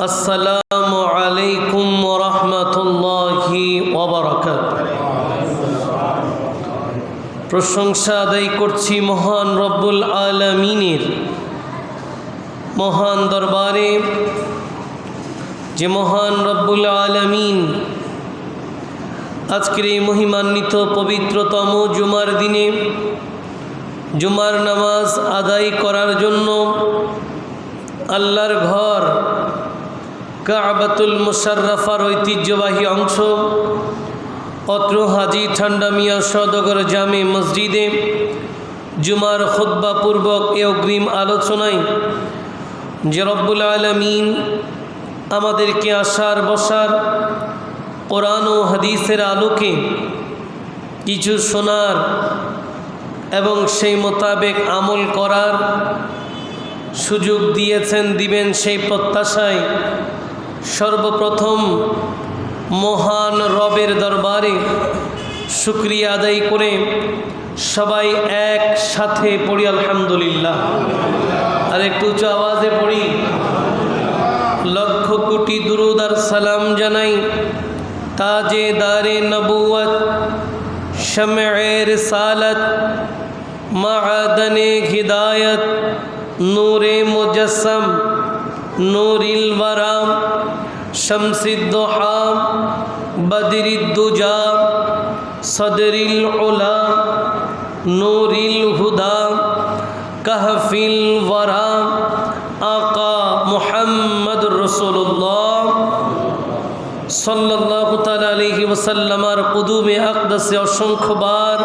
আসসালামু আলাইকুম ওয়া রাহমাতুল্লাহি ওয়া বারাকাতুহু। প্রশংসা আদায় করছি মহান রব্বুল আলামিনের মহান দরবারে, যে মহান রব্বুল আলামিন আজকের এই মহিমান্বিত পবিত্রতম জুমার দিনে জুমার নামাজ আদায় করার জন্য আল্লাহর ঘর কাবাতুল মুশাররফার ঐতিহ্যবাহী অংশ অত্র হাজী ঠান্ডা মিয়া সওদাগর জামে মসজিদে জুমার খুতবা পূর্বক এ অগ্রিম আলোচনায় যে রব্বুল আলামিন আমাদেরকে আসার বসার কোরআন ও হাদিসের আলোকে কিছু শোনার এবং সেই মোতাবেক আমল করার সুযোগ দিয়েছেন, দিবেন সেই প্রত্যাশায় সর্বপ্রথম মহান রবের দরবারে শুকরিয়া আদায় করে সবাই একসাথে পড়ি আলহামদুলিল্লাহ। আর একটু উঁচু আওয়াজে পড়ি লক্ষ কোটি দুরুদ আর সালাম জানাই তাজে দারে নবুয়ত শমএ রিসালাত মাআদনে হিদায়ত নূরে মুজস্সম নূরিল ওয়ারাম শমসিদ্দুহা বদরিদ্দুজা সদরিল উলা নূরিল হুদা কাহফিল ওয়ারা আকা মুহাম্মদুর রাসূলুল্লাহ সাল্লাল্লাহু তাআলা আলাইহি ওয়াসাল্লামের কুদুমে আকদাসে অসংখ্যবার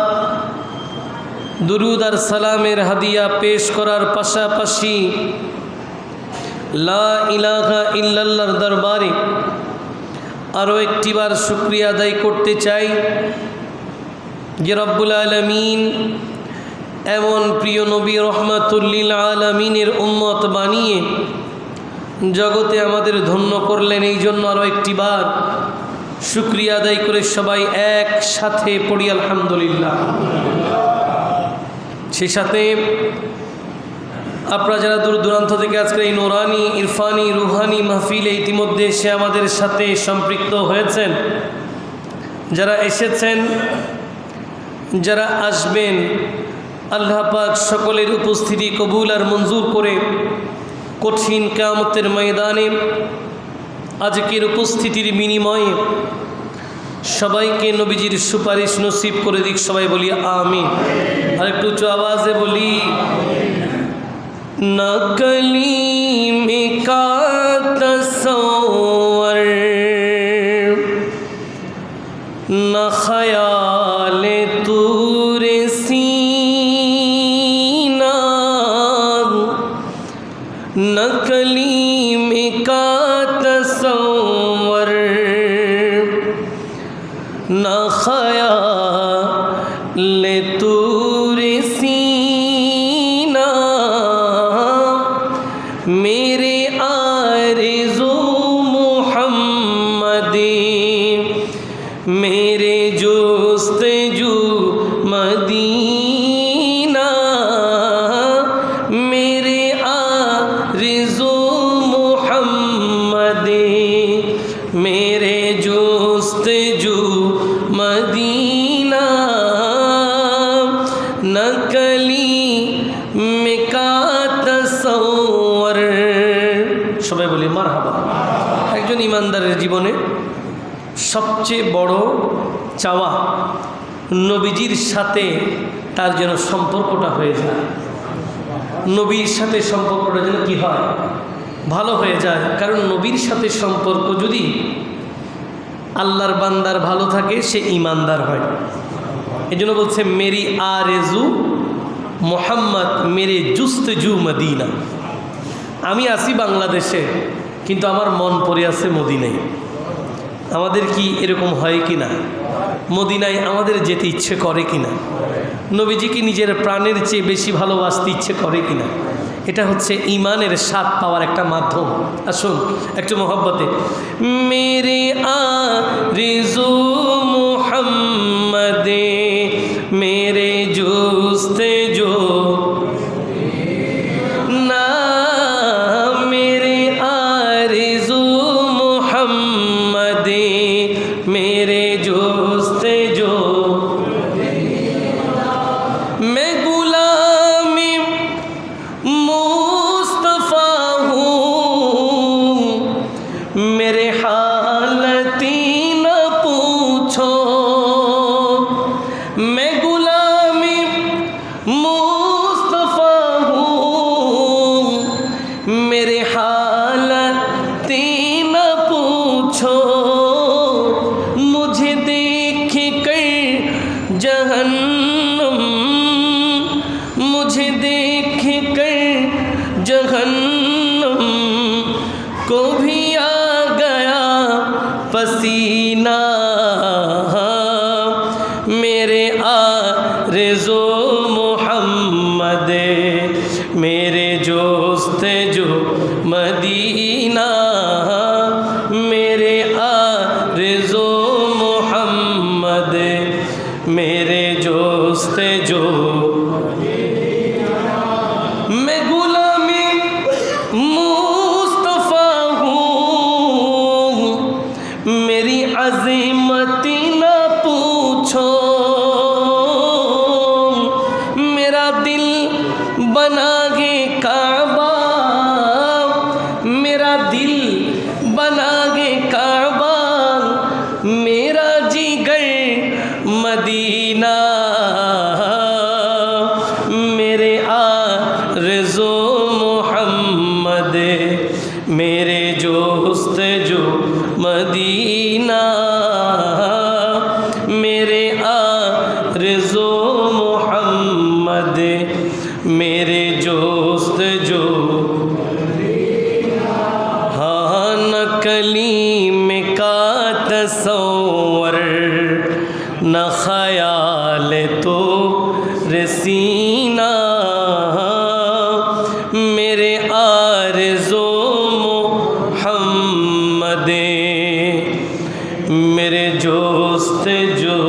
দুরুদ আর সালামের হাদিয়া পেশ করার পাশাপাশি লা ইলাহা ইল্লাল্লাহর দরবারে আরও একটিবার শুকরিয়া আদায় করতে চাই যে রব্বুল আলামিন এমন প্রিয় নবী রহমাতুল লিল আলামিনের উম্মত বানিয়ে জগতে আমাদের ধন্য করলেন। এই জন্য আরও একটিবার শুকরিয়া আদায় করে সবাই একসাথে পড়ি আলহামদুলিল্লাহ। সেই সাথে আপনারা যারা দূর দূরান্ত থেকে আজকে এই নোরানি ইরফানি রুহানি মাহফিলে ইতিমধ্যে এসে আমাদের সাথে সম্পৃক্ত হয়েছেন, যারা এসেছেন, যারা আসবেন, আল্লাহ পাক সকলের উপস্থিতি কবুল আর মঞ্জুর করে কঠিন কিয়ামতের ময়দানে আজকের উপস্থিতির বিনিময়ে সবাইকে নবীজির সুপারিশ নসিব করে দিক। সবাই বলি আমিন। আর একটু উঁচু আওয়াজে বলি না কলিমে কা তসওয়ুর না খয়ালে তুরে সিনা না কলিমে কা তসওয়ুর না খয়ালে তুরে সিনা मेरे आरज़ू मुहम्मदी मेरे जुस्तजू मदीना मेरे आरज़ू मुहम्मदी मेरे जुस्तजू मदीना नकली मिका तसव्वुर। সবাই বলি মারহাবা। একজন ইমানদারের জীবনে সবচেয়ে বড় চাওয়া নবীজির সাথে তার যেন সম্পর্কটা হয়ে যায়, নবীর সাথে সম্পর্কটা যেন কি হয়, ভালো হয়ে যায়। কারণ নবীর সাথে সম্পর্ক যদি আল্লাহর বান্দার ভালো থাকে সে ইমানদার হয়। এই জন্য বলছে মেরি আরজু মোহাম্মদ মেরে জুস্তজু মদিনা। আমি আছি বাংলাদেশে কিন্তু আমার মন পড়ে আছে মদিনায়। আমাদের কি এরকম হয় কি না? মদিনায় আমাদের যেতে ইচ্ছে করে কি না? নবীজিকে নিজের প্রাণের চেয়ে বেশি ভালোবাসতে ইচ্ছে করে কি না? এটা হচ্ছে ঈমানের স্বাদ পাওয়ার একটা মাধ্যম। আসুন একটু মোহব্বতে মেরে আরজু মুহাম্মদে মেরে জুস্তজু না मेरे आरज़ू को भी आ गया पसीना, मेरे आरज़ो मोहम्मद, मेरे जोस्तजो मदीना, मेरे आरज़ो मोहम्मद, मेरे जोस्तजो। मैं गुलामी मुस्तफ़ा हूँ, मेरी अज़ीमती ना पूछो, मेरा दिल बना गे काबा, मेरा दिल बना गे काबा, मेरा जिगर मदीना, मेरे आरज़ो मोहम्मद, मेरे जोस्तजो मदीना, मेरे आरज़ो मोहम्मद, मेरे जोस्तजो। हाँ न कलीम का तसव्वुर, न ख़याल तो रसीना, मेरे आरज़ो मोहम्मद, मेरे जोस्तजो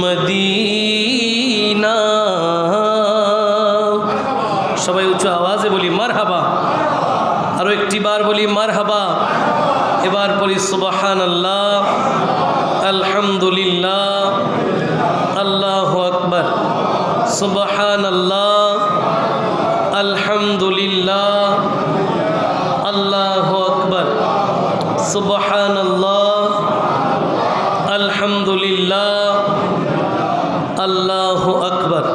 मदीना। সবাই উচ্চ আওয়াজে বলি মারহাবা, আরো একটি বার বলি মারহাবা। এবার বলি সুবহানাল্লাহ, আলহামদুলিল্লাহ, আল্লাহু আকবার, সুবহানাল্লাহ, আলহামদুলিল্লাহ, আল্লাহু আকবার, সুবহানাল্লাহ, আলহামদুলিল্লাহ, আল্লাহু আকবার।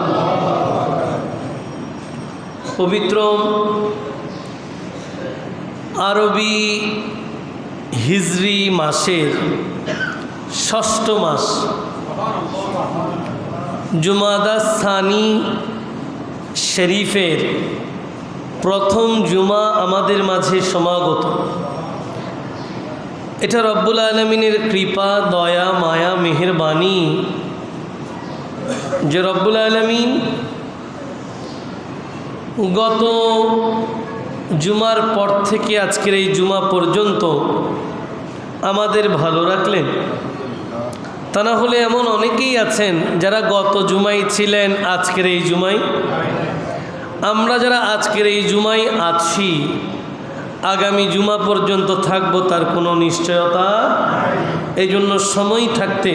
পবিত্র আরবি হিজরি মাসের ষষ্ঠ মাস জুমাদা সানি শরীফের প্রথম জুমা আমাদের মাঝে সমাগত। এটা রব্বুল আলমিনের কৃপা, দয়া, মায়া, মেহেরবানি যে রব্বুল আলমিন গত জুমার পর থেকে আজকের এই জুমা পর্যন্ত আমাদের ভালো রাখলেন। তা না হলে এমন অনেকেই আছেন যারা গত জুমাই ছিলেন, আজকের এই জুমাই। আমরা যারা আজকের এই জুমাই আছি, আগামী জুমা পর্যন্ত থাকব তার কোনো নিশ্চয়তা। এই জন্য সময় থাকতে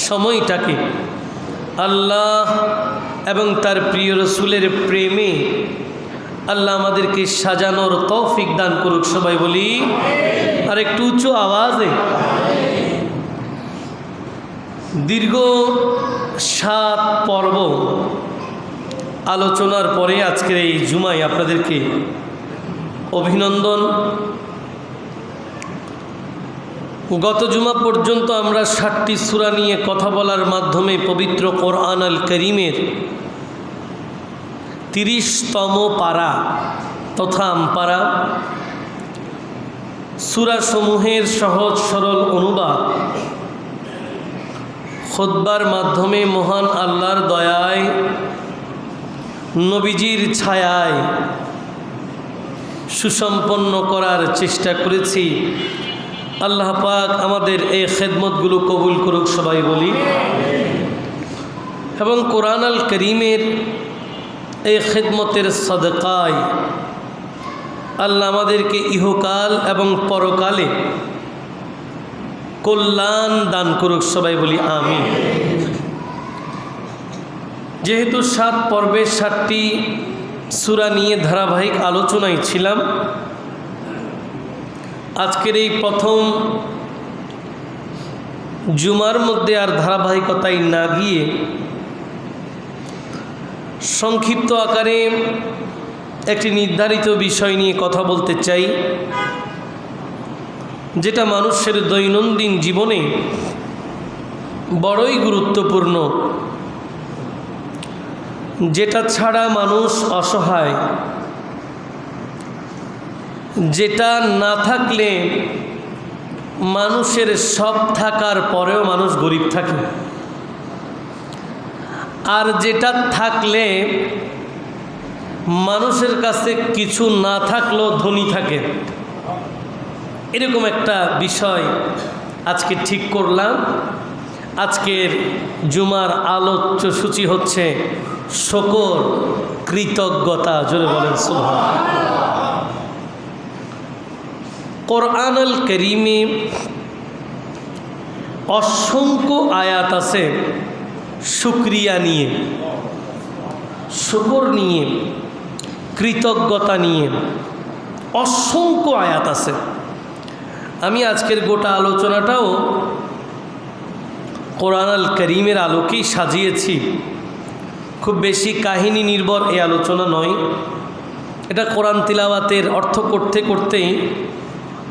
সময়টাকে আল্লাহ এবং তার প্রিয় রসুলের প্রেমে আল্লাহ আমাদেরকে সাজানোর তৌফিক দান করুক। সবাই বলি আর একটু উচ্চ আওয়াজে। দীর্ঘ 7 পর্ব আলোচনার পরে আজকের এই জুমায় আপনাদেরকে অভিনন্দন। গত জুমা পর্যন্ত আমরা 7টি সূরা নিয়ে কথা বলার মাধ্যমে পবিত্র কোরআন আল করিমের 30তম পারা তথা আমপারা সূরাসমূহের সহজ সরল অনুবাদ খুতবার মাধ্যমে মহান আল্লাহর দয়ায়, নবীজির ছায়ায় সুসম্পন্ন করার চেষ্টা করেছি। আল্লাহ পাক আমাদের এই খেদমতগুলো কবুল করুক। সবাই বলি। এবং কোরআন আল করিমের এই খেদমতের সদকায় আল্লাহ আমাদেরকে ইহকাল এবং পরকালে কল্যাণ দান করুক। সবাই বলি আমিন। যেহেতু 7 পর্বে 7টি সূরা নিয়ে ধারাবাহিক আলোচনায় ছিলাম, আজকের এই প্রথম জুমার মধ্যে আর ধারাবাহিকতায় না গিয়ে সংক্ষিপ্ত আকারে একটি নির্ধারিত বিষয় নিয়ে কথা বলতে চাই, যেটা মানুষের দৈনন্দিন জীবনে বড়ই গুরুত্বপূর্ণ, যেটা ছাড়া মানুষ অসহায়, যেটা না থাকলে মানুষের সব থাকার পরেও মানুষ গরিব থাকে, আর যেটা থাকলে মানুষের কাছে কিছু না থাকলেও ধনী থাকে। এরকম একটা বিষয় আজকে ঠিক করলাম। আজকের জুমার আলোচ্য সূচি হচ্ছে শুকর, কৃতজ্ঞতা। জোরে বলেন সুবহানাল্লাহ। কোরআনুল কারীমে অসংখ্য আয়াত আছে শুকরিয়া নিয়ে, শুকর নিয়ে, কৃতজ্ঞতা নিয়ে অসংখ্য আয়াত আছে। আমি আজকের গোটা আলোচনাটাও কোরআনুল কারীমের আলোকেই সাজিয়েছি। খুব বেশি কাহিনী নির্ভর এই আলোচনা নয়, এটা কোরআন তিলাওয়াতের অর্থ করতে করতেই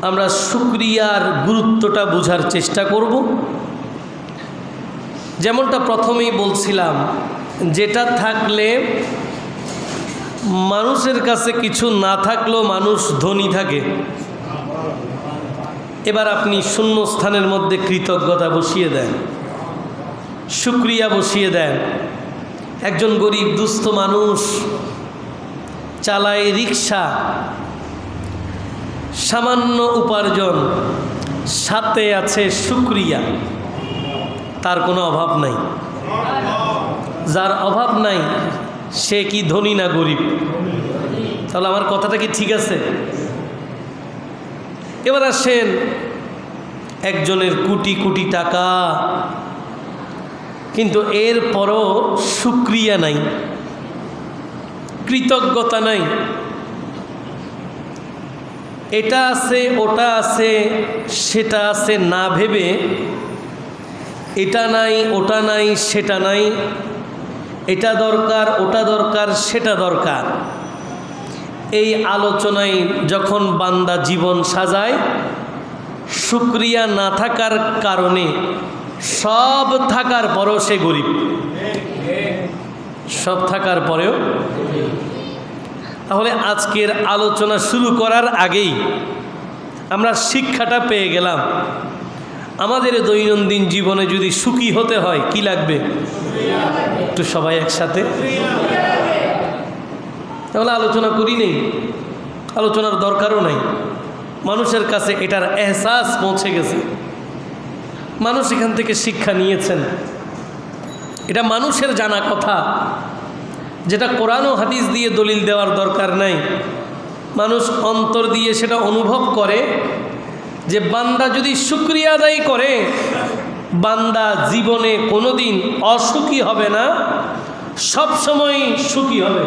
আমরা শুকরিয়ার গুরুত্বটা বোঝার চেষ্টা করব। যেমনটা প্রথমেই বলছিলাম, যেটা থাকলে মানুষের কাছে কিছু না থাকলেও মানুষ ধনী থাকে। এবার আপনি শূন্য স্থানের মধ্যে কৃতজ্ঞতা বসিয়ে দেন, শুকরিয়া বসিয়ে দেন। একজন গরিব দুস্থ মানুষ চালায় রিক্সা, সামান্য উপার্জন, সাথে আছে শুকরিয়া, তার কোনো অভাব নাই। যার অভাব নাই সে কি ধনী না গরিব? তাহলে আমার কথাটা কি ঠিক আছে? এবার আসেন, একজনের কোটি কোটি টাকা, কিন্তু এরপরও শুকরিয়া নাই, কৃতজ্ঞতা নাই। এটা আছে, ওটা আছে, সেটা আছে না ভেবে, এটা নাই, ওটা নাই, সেটা নাই, এটা দরকার, ওটা দরকার, সেটা দরকার। এই আলোচনায় যখন বান্দা জীবন সাজায়, শুকরিয়া না থাকার কারণে সব থাকার পরেও সে গরিব, সব থাকার পরেও। তাহলে আজকের আলোচনা শুরু করার আগেই আমরা শিক্ষাটা পেয়ে গেলাম, আমাদের দৈনন্দিন জীবনে যদি সুখী হতে হয় কি লাগবে? একটু সবাই একসাথে তাহলে আলোচনা করি নেই, আলোচনার দরকারও নাই। মানুষের কাছে এটার এহসাস পৌঁছে গেছে, মানুষ এখান থেকে শিক্ষা নিয়েছেন। এটা মানুষের জানা কথা, যেটা কোরআন ও হাদিস দিয়ে দলিল দেওয়ার দরকার নাই। মানুষ অন্তর দিয়ে সেটা অনুভব করে যে বান্দা যদি শুকরিয়া আদায় করে, বান্দা জীবনে কোনোদিন অসুখী হবে না, সব সময় সুখী হবে।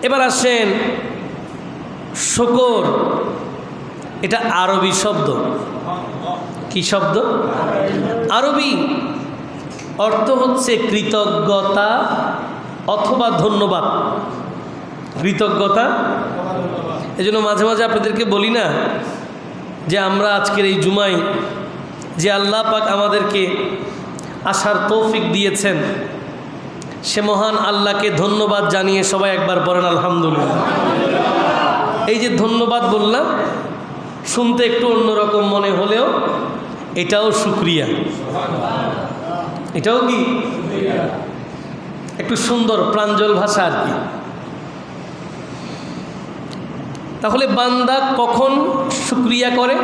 এবার আসেন, শুকর এটা আরবি শব্দ। কি শব্দ? আরবি অর্থ হচ্ছে কৃতজ্ঞতা অথবা ধন্যবাদ। কৃতজ্ঞতা। এজন্য মাঝে মাঝে আপনাদেরকে বলি না যে আমরা আজকের এই জুমায় যে আল্লাহ পাক আমাদেরকে আসার তৌফিক দিয়েছেন, সে মহান আল্লাহকে ধন্যবাদ জানিয়ে সবাই একবার বলেন আলহামদুলিল্লাহ। এই যে ধন্যবাদ বললাম, শুনতে একটু অন্যরকম মনে হলেও এটাও শুকরিয়া। এটাও কি একটু সুন্দর প্রাঞ্জল ভাষা আর কি। তাহলে বান্দা কখন শুকরিয়া করে?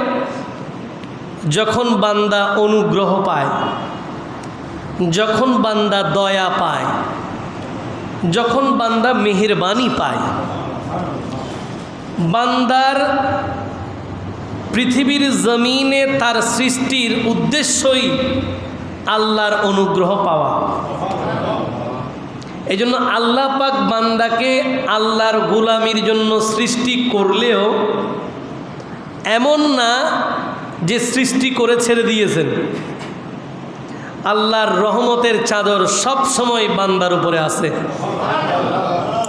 যখন বান্দা অনুগ্রহ পায়, যখন বান্দা দয়া পায়, যখন বান্দা মেহেরবানি পায়। বান্দার পৃথিবীর জমিনে তার সৃষ্টির উদ্দেশ্যই আল্লাহর অনুগ্রহ পাওয়া। এই জন্য আল্লাহ পাক বান্দাকে আল্লাহর গোলামির জন্য সৃষ্টি করলেও এমন না যে সৃষ্টি করে ছেড়ে দিয়েছেন। আল্লাহর রহমতের চাদর সব সময় বান্দার উপরে আছে।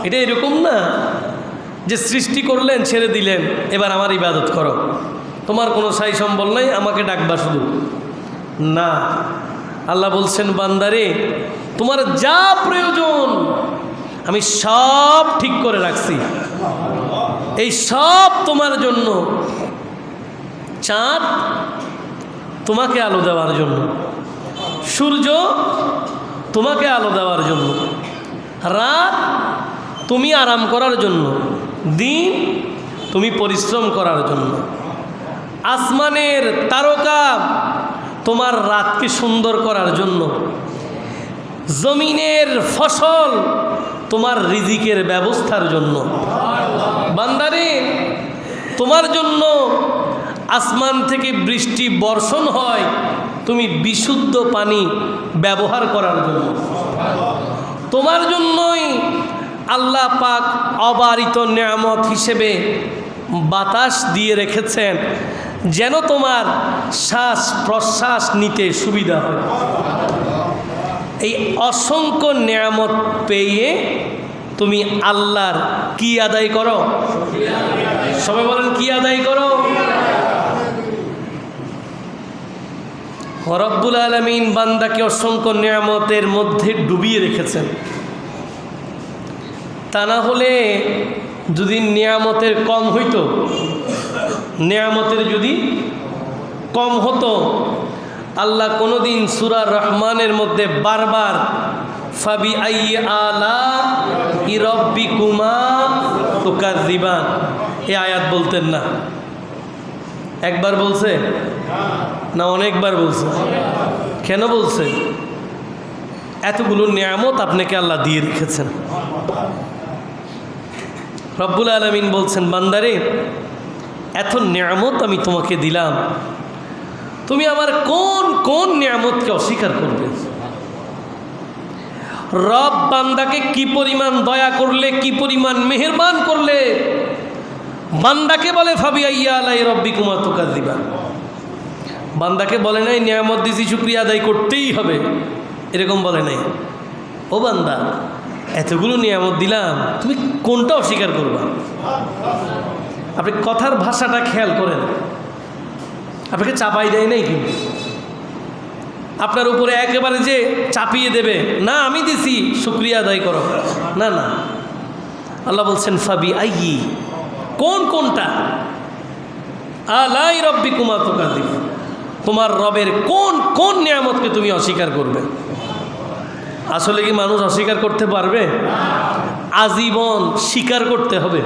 এটা এরকম না যে সৃষ্টি করলেন, ছেড়ে দিলেন, এবার আমার ইবাদত করো, তোমার কোনো সাই সম্বল নাই, আমাকে ডাকবা শুধু। না, আল্লাহ বলছেন বান্দারে তোমার যা প্রয়োজন আমি সব ঠিক করে রাখছি, এই সব তোমার জন্য। চাঁদ তোমাকে আলো দেওয়ার জন্য, সূর্য তোমাকে আলো দেওয়ার জন্য, রাত তুমি আরাম করার জন্য, দিন তুমি পরিশ্রম করার জন্য। আসমানের তারকা তোমার রাতকে সুন্দর করার জন্য, জমিনের ফসল তোমার রিজিকের ব্যবস্থার জন্য। বান্দারে, তোমার জন্য আসমান থেকে বৃষ্টি বর্ষণ হয় তুমি বিশুদ্ধ পানি ব্যবহার করার জন্য। তোমার জন্যই আল্লাহ পাক অবারিত নেয়ামত হিসেবে বাতাস দিয়ে রেখেছেন, যেন তোমার শ্বাস প্রশ্বাস নিতে সুবিধা হয়। এই অসংখ্য নেয়ামত পেয়ে তুমি আল্লাহর কি আদায় করো? সবাই বলেন, কি আদায় করো? রব্বুল আলামিন বান্দাকে অসংখ্য নেয়ামতের মধ্যে ডুবিয়ে রেখেছেন। তা না হলে যদি নেয়ামতের কম হইতো, নেয়ামতের যদি কম হতো, আল্লাহ কোনোদিন সূরা রহমানের মধ্যে বারবার ফাবি আই আলা রাব্বিকুমা তুকাযিবান এই আয়াত বলতেন না। একবার বলছে না অনেকবার বলছে? কেন বলছে? এতগুলো নেয়ামত আপনাকে আল্লাহ দিয়ে রেখেছেন। রব্বুল আলামিন বলছেন, বান্দারে এত নেয়ামত আমি তোমাকে দিলাম, তুমি আমার কোন কোন নেয়ামতকে অস্বীকার করবে? রব বান্দাকে কি পরিমাণ দয়া করলে, কি পরিমাণ মেহেরবান করলে বান্দাকে বলে ফাবি আইয়া আলাই রাব্বিকুমা তুকাযিবান। বান্দাকে বলে নাই নিয়ামত দিছি শুকরিয়া আদায় করতেই হবে, এরকম বলে নাই। ও বান্দা, এতগুলো নিয়ামত দিলাম, তুমি কোনটা অস্বীকার করবা? আপনি কথার ভাষাটা খেয়াল করেন, আপনাকে চাপাই দেয় নাই কিন্তু আপনার উপরে একেবারে যে চাপিয়ে দেবে না, আমি দিছি শুকরিয়া আদায় করো, না না। আল্লাহ বলছেন ফাবি আইয়ি, কোন কোনটা? আলাই রাব্বিকুমা তুকাযিবান, তোমার রবের কোন কোন নিয়ামতকে তুমি অস্বীকার করবে? আসলে কি মানুষ অস্বীকার করতে পারবে? আজীবন স্বীকার করতে হবে।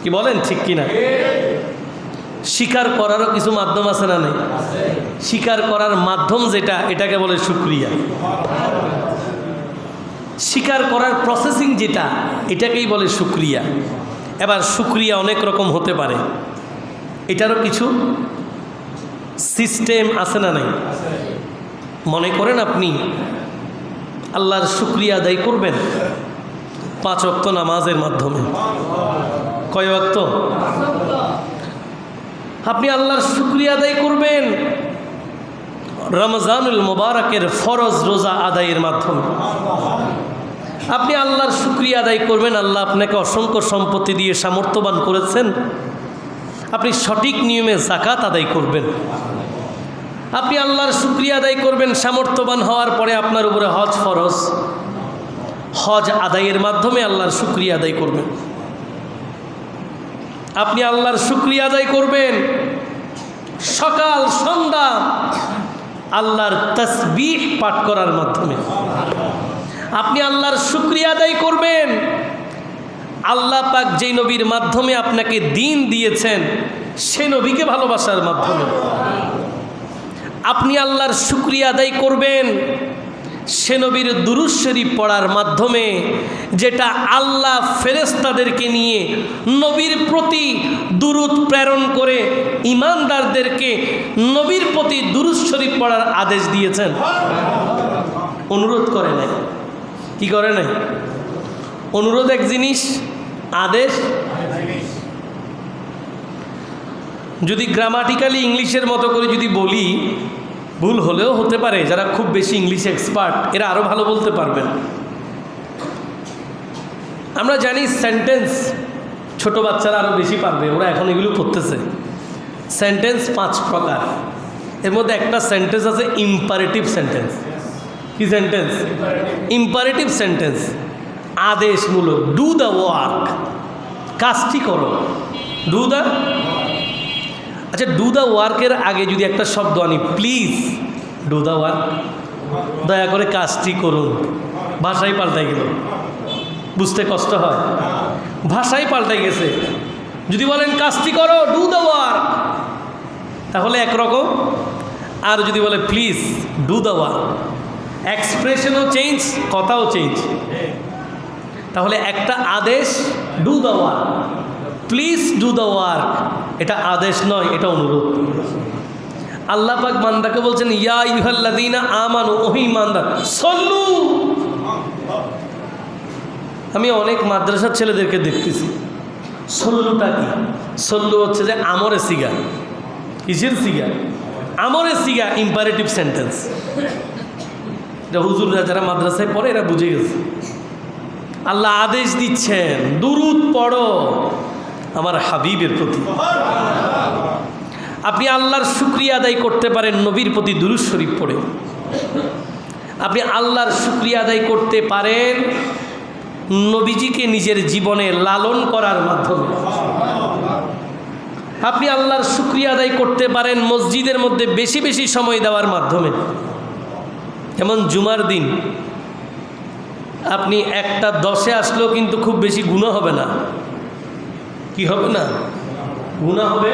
কি বলেন, ঠিক কিনা? স্বীকার করারও কিছু মাধ্যম আছে না নেই? স্বীকার করার মাধ্যম যেটা, এটাকে বলে শুকরিয়া। স্বীকার করার প্রসেসিং যেটা, এটাকেই বলে শুকরিয়া। এবার শুকরিয়া অনেক রকম হতে পারে, এটারও কিছু সিস্টেম আছে না নাই? মনে করেন আপনি আল্লাহর শুকরিয়া আদায় করবেন 5 ওয়াক্ত নামাজের মাধ্যমে। কয় ওয়াক্ত? আপনি আল্লাহর শুকরিয়া আদায় করবেন রমজানুল মুবারকের ফরজ রোজা আদায়ের মাধ্যমে। আপনি আল্লাহর শুকরিয়া আদায় করবেন, আল্লাহ আপনাকে অসংখ্য সম্পত্তি দিয়ে সামর্থ্যবান করেছেন, আপনি সঠিক নিয়মে যাকাত আদায় করবেন। আপনি আল্লাহর শুকরিয়া আদায় করবেন সামর্থ্যবান হওয়ার পরে আপনার উপরে হজ ফরজ, হজ আদায়ের মাধ্যমে আল্লাহর শুকরিয়া আদায় করবেন। আপনি আল্লাহর শুকরিয়া আদায় করবেন সকাল সন্ধ্যা আল্লাহর তাসবিহ পাঠ করার মাধ্যমে। আপনি আল্লাহর শুকরিয়া আদায় করবেন আল্লাহ পাক যেই নবীর মাধ্যমে আপনাকে দ্বীন দিয়েছেন সে নবীকে ভালোবাসার মাধ্যমে। আপনি আল্লাহর শুকরিয়া আদায় করবেন সে নবীর দুরূদ শরীফ পড়ার মাধ্যমে, যেটা আল্লাহ ফেরেশতাদেরকে নিয়ে নবীর প্রতি দুরূদ প্রেরণ করে ঈমানদারদেরকে নবীর প্রতি দুরূদ শরীফ পড়ার আদেশ দিয়েছেন। অনুরোধ করে নাই, কি করে নাই? অনুরোধ এক জিনিস, আদেশ। যদি গ্রামাটিক্যালি ইংলিশের মতো করে যদি বলি, ভুল হলেও হতে পারে, যারা খুব বেশি ইংলিশ এক্সপার্ট এরা আরও ভালো বলতে পারবেন। আমরা জানি সেন্টেন্স, ছোট বাচ্চারা আরও বেশি পারবে, ওরা এখন এগুলো পড়তেছে। সেন্টেন্স 5 প্রকার, এর মধ্যে একটা সেন্টেন্স আছে ইম্পারেটিভ সেন্টেন্স। কি সেন্টেন্স? Imperative sentence. আদেশমূলক, ডু দ্য ওয়ার্ক, কাজটি করো, ডু দ্য। আচ্ছা, ডু দ্য ওয়ার্কের আগে যদি একটা শব্দ আনি, প্লিজ ডু দ্য ওয়ার্ক, দয়া করে কাজটি করুন, ভাষাই পাল্টাই গেল, বুঝতে কষ্ট হয়, ভাষাই পাল্টাই গেছে। যদি বলেন কাজটি করো, ডু দ্য ওয়ার্ক, তাহলে একরকম। আর যদি বলে প্লিজ ডু দ্য ওয়ার্ক, এক্সপ্রেশনও চেঞ্জ, কথাও চেঞ্জ। তাহলে একটা আদেশ do the work, please do the work, এটা আদেশ নয়, এটা অনুরোধ। আল্লাহ পাক বান্দাকে বলছেন ইয়া আইয়ুহাল্লাযীনা আমানু, ওহে ঈমানদার, সল্লু। আমি অনেক মাদ্রাসার ছেলেদেরকে দেখতেছি, সল্লুটা কি? সল্লু হচ্ছে যে আমরে সিগা। কিসের সিগা? আমরে সিগা, ইম্পারেটিভ সেন্টেন্স। এটা হুজুররা যারা মাদ্রাসায় পড়ে এরা বুঝে গেছে। আল্লাহ আদেশ দিচ্ছেন দুরূদ পড়ো আমার হাবিবের প্রতি। আপনি আল্লাহর শুকরিয়া আদায় করতে পারেন নবীর প্রতি দুরূদ শরীফ পড়ে। আপনি আল্লাহর শুকরিয়া আদায় করতে পারেন নবীজিকে নিজের জীবনে লালন করার মাধ্যমে। আপনি আল্লাহর শুকরিয়া আদায় করতে পারেন মসজিদের মধ্যে বেশি বেশি সময় দেওয়ার মাধ্যমে। যেমন জুমার দিন আপনি 1:10 আসলেও কিন্তু খুব বেশি গুনাহ হবে না। কি হবে না? গুনাহ হবে।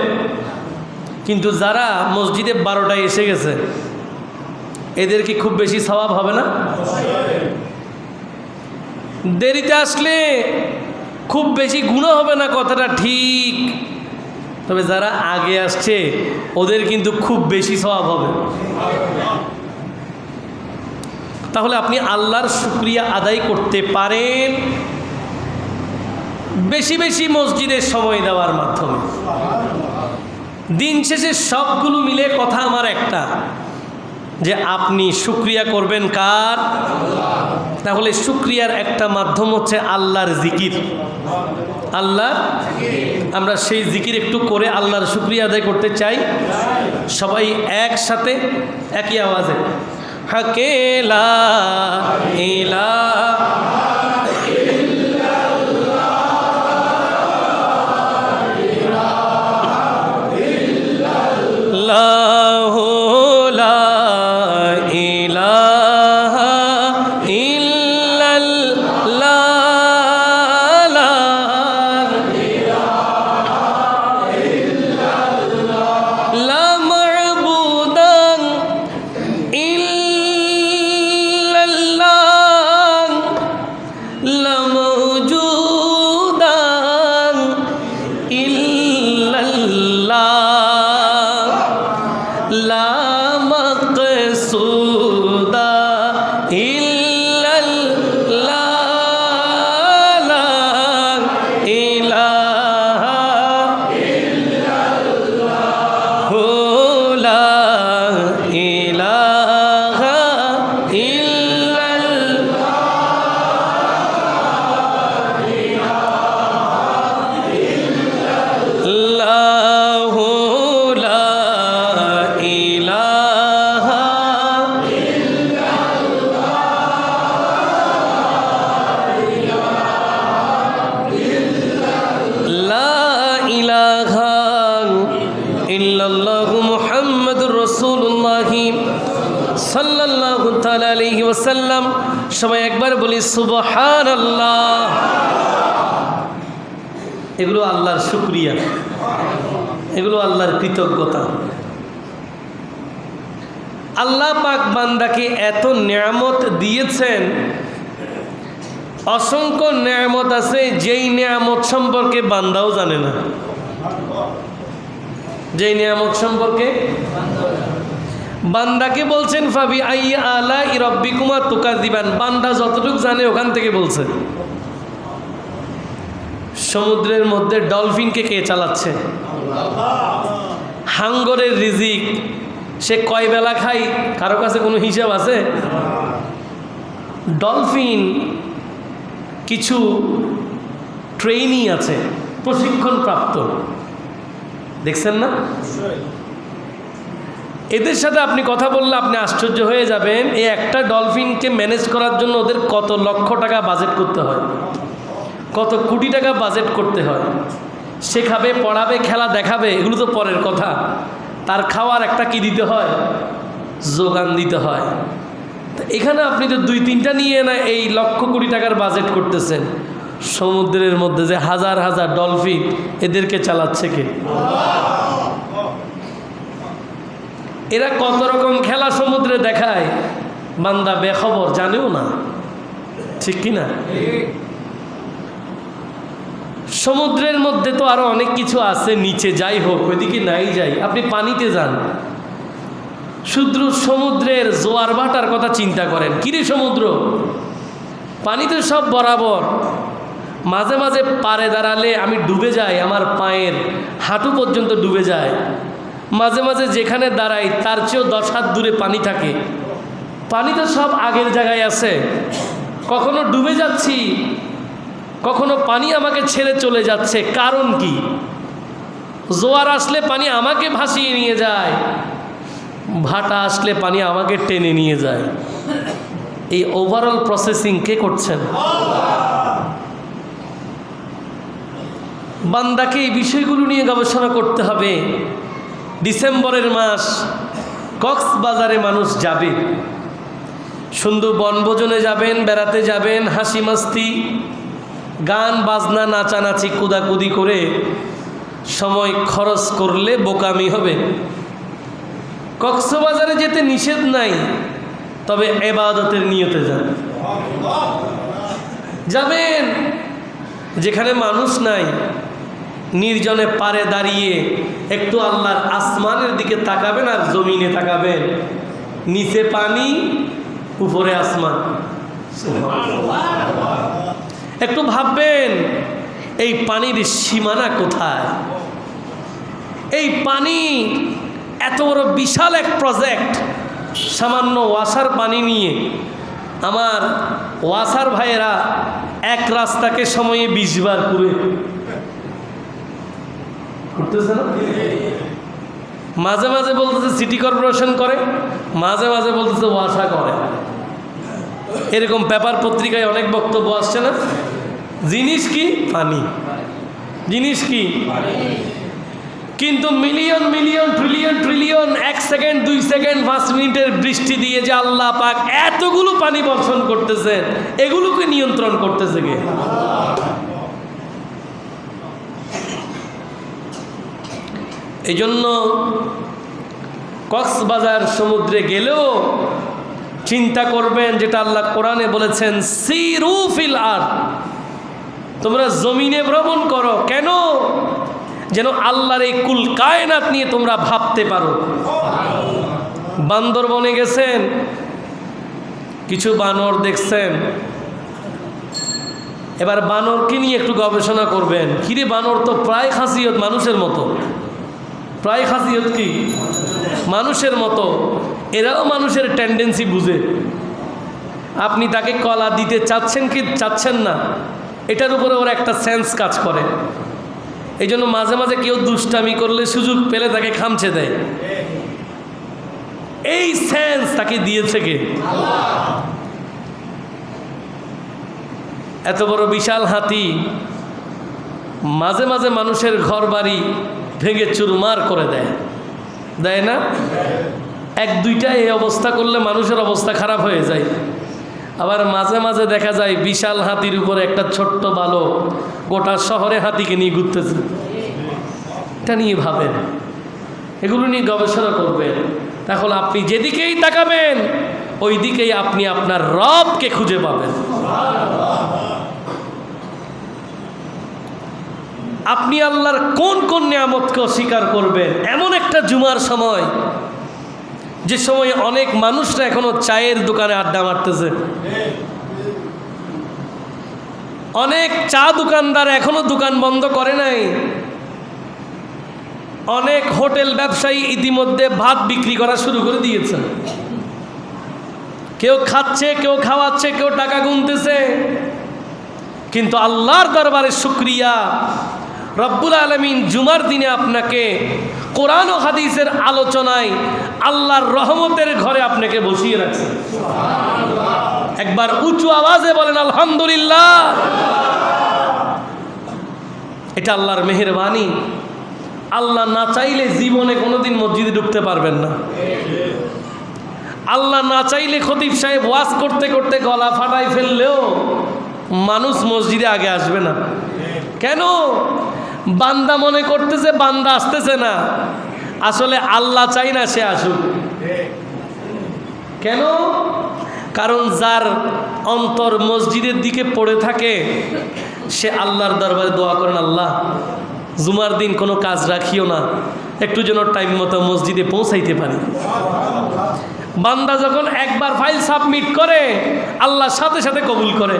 কিন্তু যারা মসজিদে 12টায় এসে গেছে এদের কি খুব বেশি সওয়াব হবে না? দেরিতে আসলে খুব বেশি গুনাহ হবে না, কথাটা ঠিক। তবে যারা আগে আসছে ওদের কিন্তু খুব বেশি সওয়াব হবে। তাহলে আপনি আল্লাহর শুকরিয়া আদায় করতে পারেন বেশি বেশি মসজিদে সময় দেওয়ার মাধ্যমে। দিন শেষে সবগুলো মিলে কথা আমার একটা, যে আপনি শুকরিয়া করবেন কার? তাহলে শুকরিয়ার একটা মাধ্যম হচ্ছে আল্লাহর জিকির। আল্লাহ, আমরা সেই জিকির একটু করে আল্লাহর শুকরিয়া আদায় করতে চাই। সবাই একসাথে একই আওয়াজে হাকে লা ইলাহা ইল্লাল্লাহু লা ইলাহা ইল্লাল্লাহ লা লা মা'বুদান ইল্লাল্লাহ লা মাওজুদান ইল্লাল্লাহ লা মাকসুদা ইল্লাল্লাহ লা ইলাহা ইল্লাল্লাহু লা ইলাহা ইল্লাল্লাহু লা ইলাহা লা ইলাহা ইল্লাল্লাহু মুহাম্মাদুর রাসূলুল্লাহ সাল্লাল্লাহু তাআলা আলাইহি ওয়াসাল্লাম। সবাই একবার বলি সুবহানাল্লাহ। এগুলো আল্লাহর শুকরিয়া, এগুলো আল্লাহর কৃতজ্ঞতা। আল্লাহ পাক বান্দাকে এত নেয়ামত দিয়েছেন, অসংখ্য নেয়ামত আছে যেই নেয়ামত সম্পর্কে বান্দাও জানে না। যেই নেয়ামত সম্পর্কে বান্দাকে বলছেন ফাবি আইয়ি আলাই রাব্বিকুমা তুকাযিবান, বান্দা যতটুকু জানে ওখান থেকে বলছে। সমুদ্রের মধ্যে ডলফিনকে কে চালাচ্ছে? হাঙ্গরের রিজিক সে কয় বেলা খায় কারো কাছে কোনো হিসাব আছে? ডলফিন কিছু ট্রেইনি আছে, প্রশিক্ষণ প্রাপ্ত, দেখছেন না? এদের সাথে আপনি কথা বললে আপনি আশ্চর্য হয়ে যাবেন, এই একটা ডলফিনকে ম্যানেজ করার জন্য ওদের কত লক্ষ টাকা বাজেট করতে হয়, কত কোটি টাকা বাজেট করতে হয়। শেখাবে, পড়াবে, খেলা দেখাবে, এগুলো তো পরের কথা। তার খাওয়ার একটা কি দিতে হয়, যোগান দিতে হয়। তো এখানে আপনি তো 2-3টা নিয়ে না এই লক্ষ কোটি টাকার বাজেট করতেছেন। সমুদ্রের মধ্যে যে হাজার হাজার ডলফিন, এদেরকে চালাচ্ছে কে? এরা কত রকম খেলা সমুদ্রে দেখায়, বান্দা বেখবর, জানেও না, ঠিক কিনা? সমুদ্রের মধ্যে তো আরো অনেক কিছু আছে, নিচে যাই হোক, ওইদিকে নাই যাই, আপনি পানিতে যান, শুধু সমুদ্রের জোয়ার ভাটার কথা চিন্তা করেন। কিরে সমুদ্র, পানিতে সব বরাবর, মাঝে মাঝে পাড়ে দাঁড়ালে আমি ডুবে যাই, আমার পায়ের হাঁটু পর্যন্ত ডুবে যায়। মাঝে মাঝে যেখানে দাঁড়াই তার চেয়েও 10 হাত দূরে পানি থাকে। পানি তো সব আগের জায়গায় আছে, কখনো ডুবে যাচ্ছি, কখনো পানি আমাকে ছেড়ে চলে যাচ্ছে। কারণ কি? জোয়ার আসলে পানি আমাকে ভাসিয়ে নিয়ে যায়, ভাটা আসলে পানি আমাকে টেনে নিয়ে যায়। এই ওভারঅল প্রসেসিং কে করছেন? বান্দাকে এই বিষয়গুলো নিয়ে গবেষণা করতে হবে। ডিসেম্বরের মাস, কক্সবাজারে মানুষ যাবে, সুন্দর বনভোজনে যাবেন, বেড়াতে যাবেন, হাসি মাস্তি, গান বাজনা, নাচানাচি, কুদাকুদি করে সময় খরচ করলে বোকামি হবে। কক্সবাজারে যেতে নিষেধ নাই, তবে ইবাদতের নিয়তে যাবেন, যেখানে মানুষ নাই, নির্জনে পারে দাঁড়িয়ে একটু আল্লাহর আসমানের দিকে তাকাবেন আর জমিনে তাকাবেন, নিচে পানি, উপরে আসমান। একটু ভাববেন এই পানির সীমানা কোথায়? এই পানি এত বড় বিশাল এক প্রজেক্ট, সামান্য ওয়াসার পানি নিয়ে আমার ওয়াসার ভাইয়েরা এক রাস্তাকে সময়ে 20 বার ঘুরে করতেছে না? মাঝে মাঝে বলতেছে সিটি কর্পোরেশন করে, মাঝে মাঝে বলতেছে ওয়াসা করে। এরকম পেপার পত্রিকায় অনেক বক্তব্য আসছে না? জিনিস কি? পানি। জিনিস কি? কিন্তু million million trillion trillion 1 second 2 second 5 মিনিটের বৃষ্টি দিয়ে যে আল্লাহ পাক এতগুলো পানি বর্ষণ করতেছে, এগুলোকে নিয়ন্ত্রণ করতেছে কে? এই জন্য কক্সবাজার সমুদ্রে গেলেও চিন্তা করবেন, যেটা আল্লাহ কোরআনে বলেছেন, সিরু ফিল আরদ, তোমরা জমিনে ভ্রমণ করো। কেন? যেন আল্লাহর এই কুল কায়নাত নিয়ে তোমরা ভাবতে পারো। বান্দরবনে গেছেন, কিছু বানর দেখছেন, এবার বানরকে নিয়ে একটু গবেষণা করবেন। কিরে, বানর তো প্রায় খাসিয়ত মানুষের মতো, প্রায় খাসিয়ত কি মানুষের মতো, এরাও মানুষের টেন্ডেন্সি বুঝে। আপনি তাকে কলা দিতে চাচ্ছেন কি চাচ্ছেন না, এটার উপরে ওর একটা সেন্স কাজ করে। এই জন্য মাঝে মাঝে কেউ দুষ্টামি করলে সুযোগ পেলে তাকে খামছে দেয়। এই সেন্স তাকে দিয়েছে কে? এত বড় বিশাল হাতি মাঝে মাঝে মানুষের ঘর বাড়ি ভেঙে চুরমার করে দেয়, দেয় না? 1-2টা এই অবস্থা করলে মানুষের অবস্থা খারাপ হয়ে যায়। আবার মাঝে মাঝে দেখা যায় বিশাল হাতির উপরে একটা ছোট্ট বালক গোটা শহরে হাতিকে নিয়ে ঘুরতেছে। এটা নিয়ে ভাবেন, এগুলো নিয়ে গবেষণা করবেন। তাহলে আপনি যেদিকেই তাকাবেন ওই দিকেই আপনি আপনার রবকে খুঁজে পাবেন। আপনি আল্লাহর কোন কোন নিয়ামতকে অস্বীকার করবেন? এমন একটা জুমার সময়, যে সময় অনেক মানুষরা এখনো চায়ের দোকানে আড্ডা মারতেছে, অনেক চা দোকানদার এখনো দোকান বন্ধ করে নাই, অনেক হোটেল ব্যবসায়ী ইতিমধ্যে ভাত বিক্রি করা শুরু করে দিয়েছে। কেউ খাচ্ছে, কেউ খাওয়াচ্ছে, কেউ টাকা গুনতেছে। কিন্তু আল্লাহর দরবারে শুকরিয়া, রব্বুল আলামিন জুমার দিনে আপনাকে কোরআন ও হাদিসের আলোচনায় আল্লাহর রহমতের ঘরে আপনাকে বসিয়ে রাখছে। একবার উঁচু আওয়াজে বলেন আলহামদুলিল্লাহ। এটা আল্লাহর মেহেরবানি। আল্লাহ না চাইলে জীবনে কোনোদিন মসজিদে ঢুকতে পারবেন না। আল্লাহ না চাইলে খতিব সাহেব ওয়াজ করতে করতে গলা ফাটাই ফেললেও মানুষ মসজিদে আগে আসবে না। কেন? বান্দা মনে করতেছে বান্দা আসতেছে না, আসলে আল্লাহ চাই না সে আসুক। কেন? কারণ যার অন্তর মসজিদের দিকে পড়ে থাকে সে আল্লাহর দরবারে দোয়া করেন, আল্লাহ জুমার দিন কোনো কাজ রাখিও না, একটু যেন টাইম মতো মসজিদে পৌঁছাইতে পারি। বান্দা যখন একবার ফাইল সাবমিট করে আল্লাহ সাথে সাথে কবুল করে।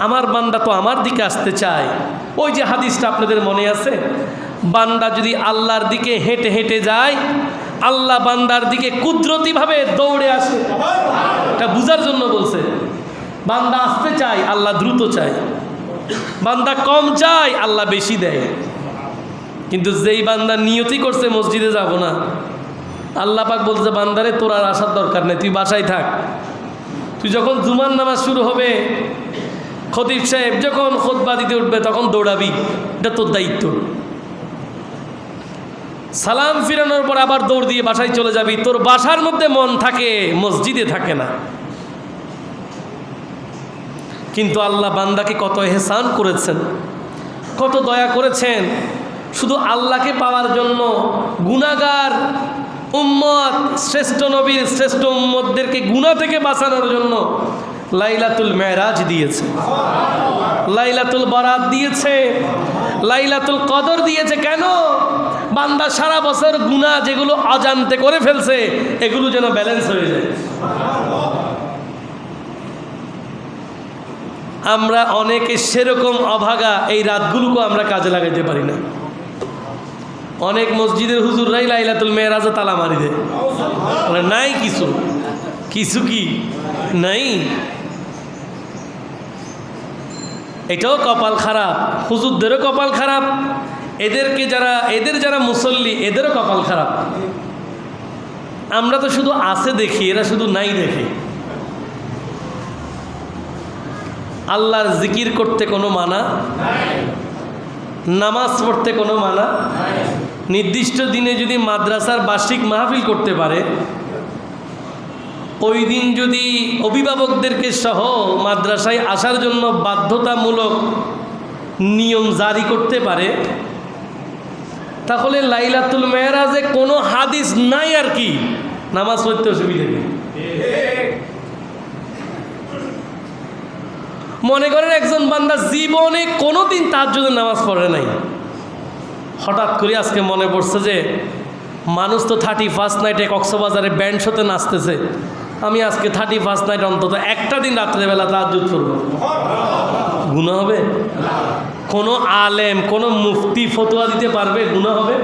আমার বান্দা তো আমার দিকে আসতে চায়। ওই যে হাদিসটা আপনাদের মনে আছে, বান্দা যদি আল্লাহর দিকে হেঁটে হেঁটে যায় আল্লাহ বান্দার দিকে কুদরতিভাবে দৌড়ে আসে। এটা বুঝার জন্য বলছে। বান্দা আসতে চায় আল্লাহ দ্রুত চায়, বান্দা কম চায় আল্লাহ বেশি দেয়। কিন্তু যেই বান্দা নিয়তি করছে মসজিদে যাব না, আল্লাহ পাক বলছে বান্দারে তোর আর আসার দরকার নেই, তুই বাসায় থাক। তুই যখন জুমার নামাজ শুরু হবে, খতিব সাহেব যখন খুতবা দিতে উঠবে তখন দৌড়াবি, এটা তোর দায়িত্ব। সালাম ফিরানোর পর আবার দৌড় দিয়ে বাসায় চলে যাবি। তোর বাসার মধ্যে মন থাকে, মসজিদে থাকে না। কিন্তু আল্লাহ বান্দাকে কত এহসান করেছেন, কত দয়া করেছেন। শুধু আল্লাহকে পাওয়ার জন্য গুনাহগার উম্মত, শ্রেষ্ঠ নবীর শ্রেষ্ঠ উম্মতদেরকে গুনাহ থেকে বাঁচানোর জন্য লাইলাতুল মেরাজ দিয়েছে, লাইলাতুল বারাত দিয়েছে, লাইলাতুল কদর দিয়েছে। কেন? বান্দা সারা বছর গুনাহ যেগুলো অজান্তে করে ফেলছে এগুলো যেন ব্যালেন্স হয়ে যায়। আমরা অনেকে সেরকম অভাগা, এই রাতগুলোকে আমরা কাজে লাগাইতে পারি না। অনেক মসজিদের হুজুররাই লাইলাতুল মেরাজে তালা মারি দেয়, নাই কিছু কিছু কি নাই। এটাও কপাল খারাপ, হুজুরদেরও কপাল খারাপ, এদের যারা মুসল্লি এদেরও কপাল খারাপ। আমরা তো শুধু আছে দেখি, এরা শুধু নাই দেখে। আল্লাহর জিকির করতে কোনো মানা, নামাজ পড়তে কোনো মানা। নির্দিষ্ট দিনে যদি মাদ্রাসার বার্ষিক মাহফিল করতে পারে, ওই দিন যদি অভিভাবকদেরকে সহ মাদ্রাসায় আসার জন্য বাধ্যতামূলক নিয়ম জারি করতে পারে, তাহলে লাইলাতুল মেরাজে কোনো হাদিস নাই আর কি, নামাজ পড়তে অসুবিধা নেই। মনে করেন একজন বান্দা জীবনে কোনোদিন তাহাজ্জুদের নামাজ পড়ে নাই, হঠাৎ করে আজকে মনে পড়ছে যে মানুষ তো 31st নাইটে কক্সবাজারে ব্যান্ড শোতে নাচতেছে, আমি আজকে 31st নাইট অন্তত একটা দিন রাত্রেবেলা তাহাজ্জুদ করব। গুনাহ হবে? কোনো আলেম, কোনো মুফতি ফতোয়া দিতে পারবে গুনাহ হবে?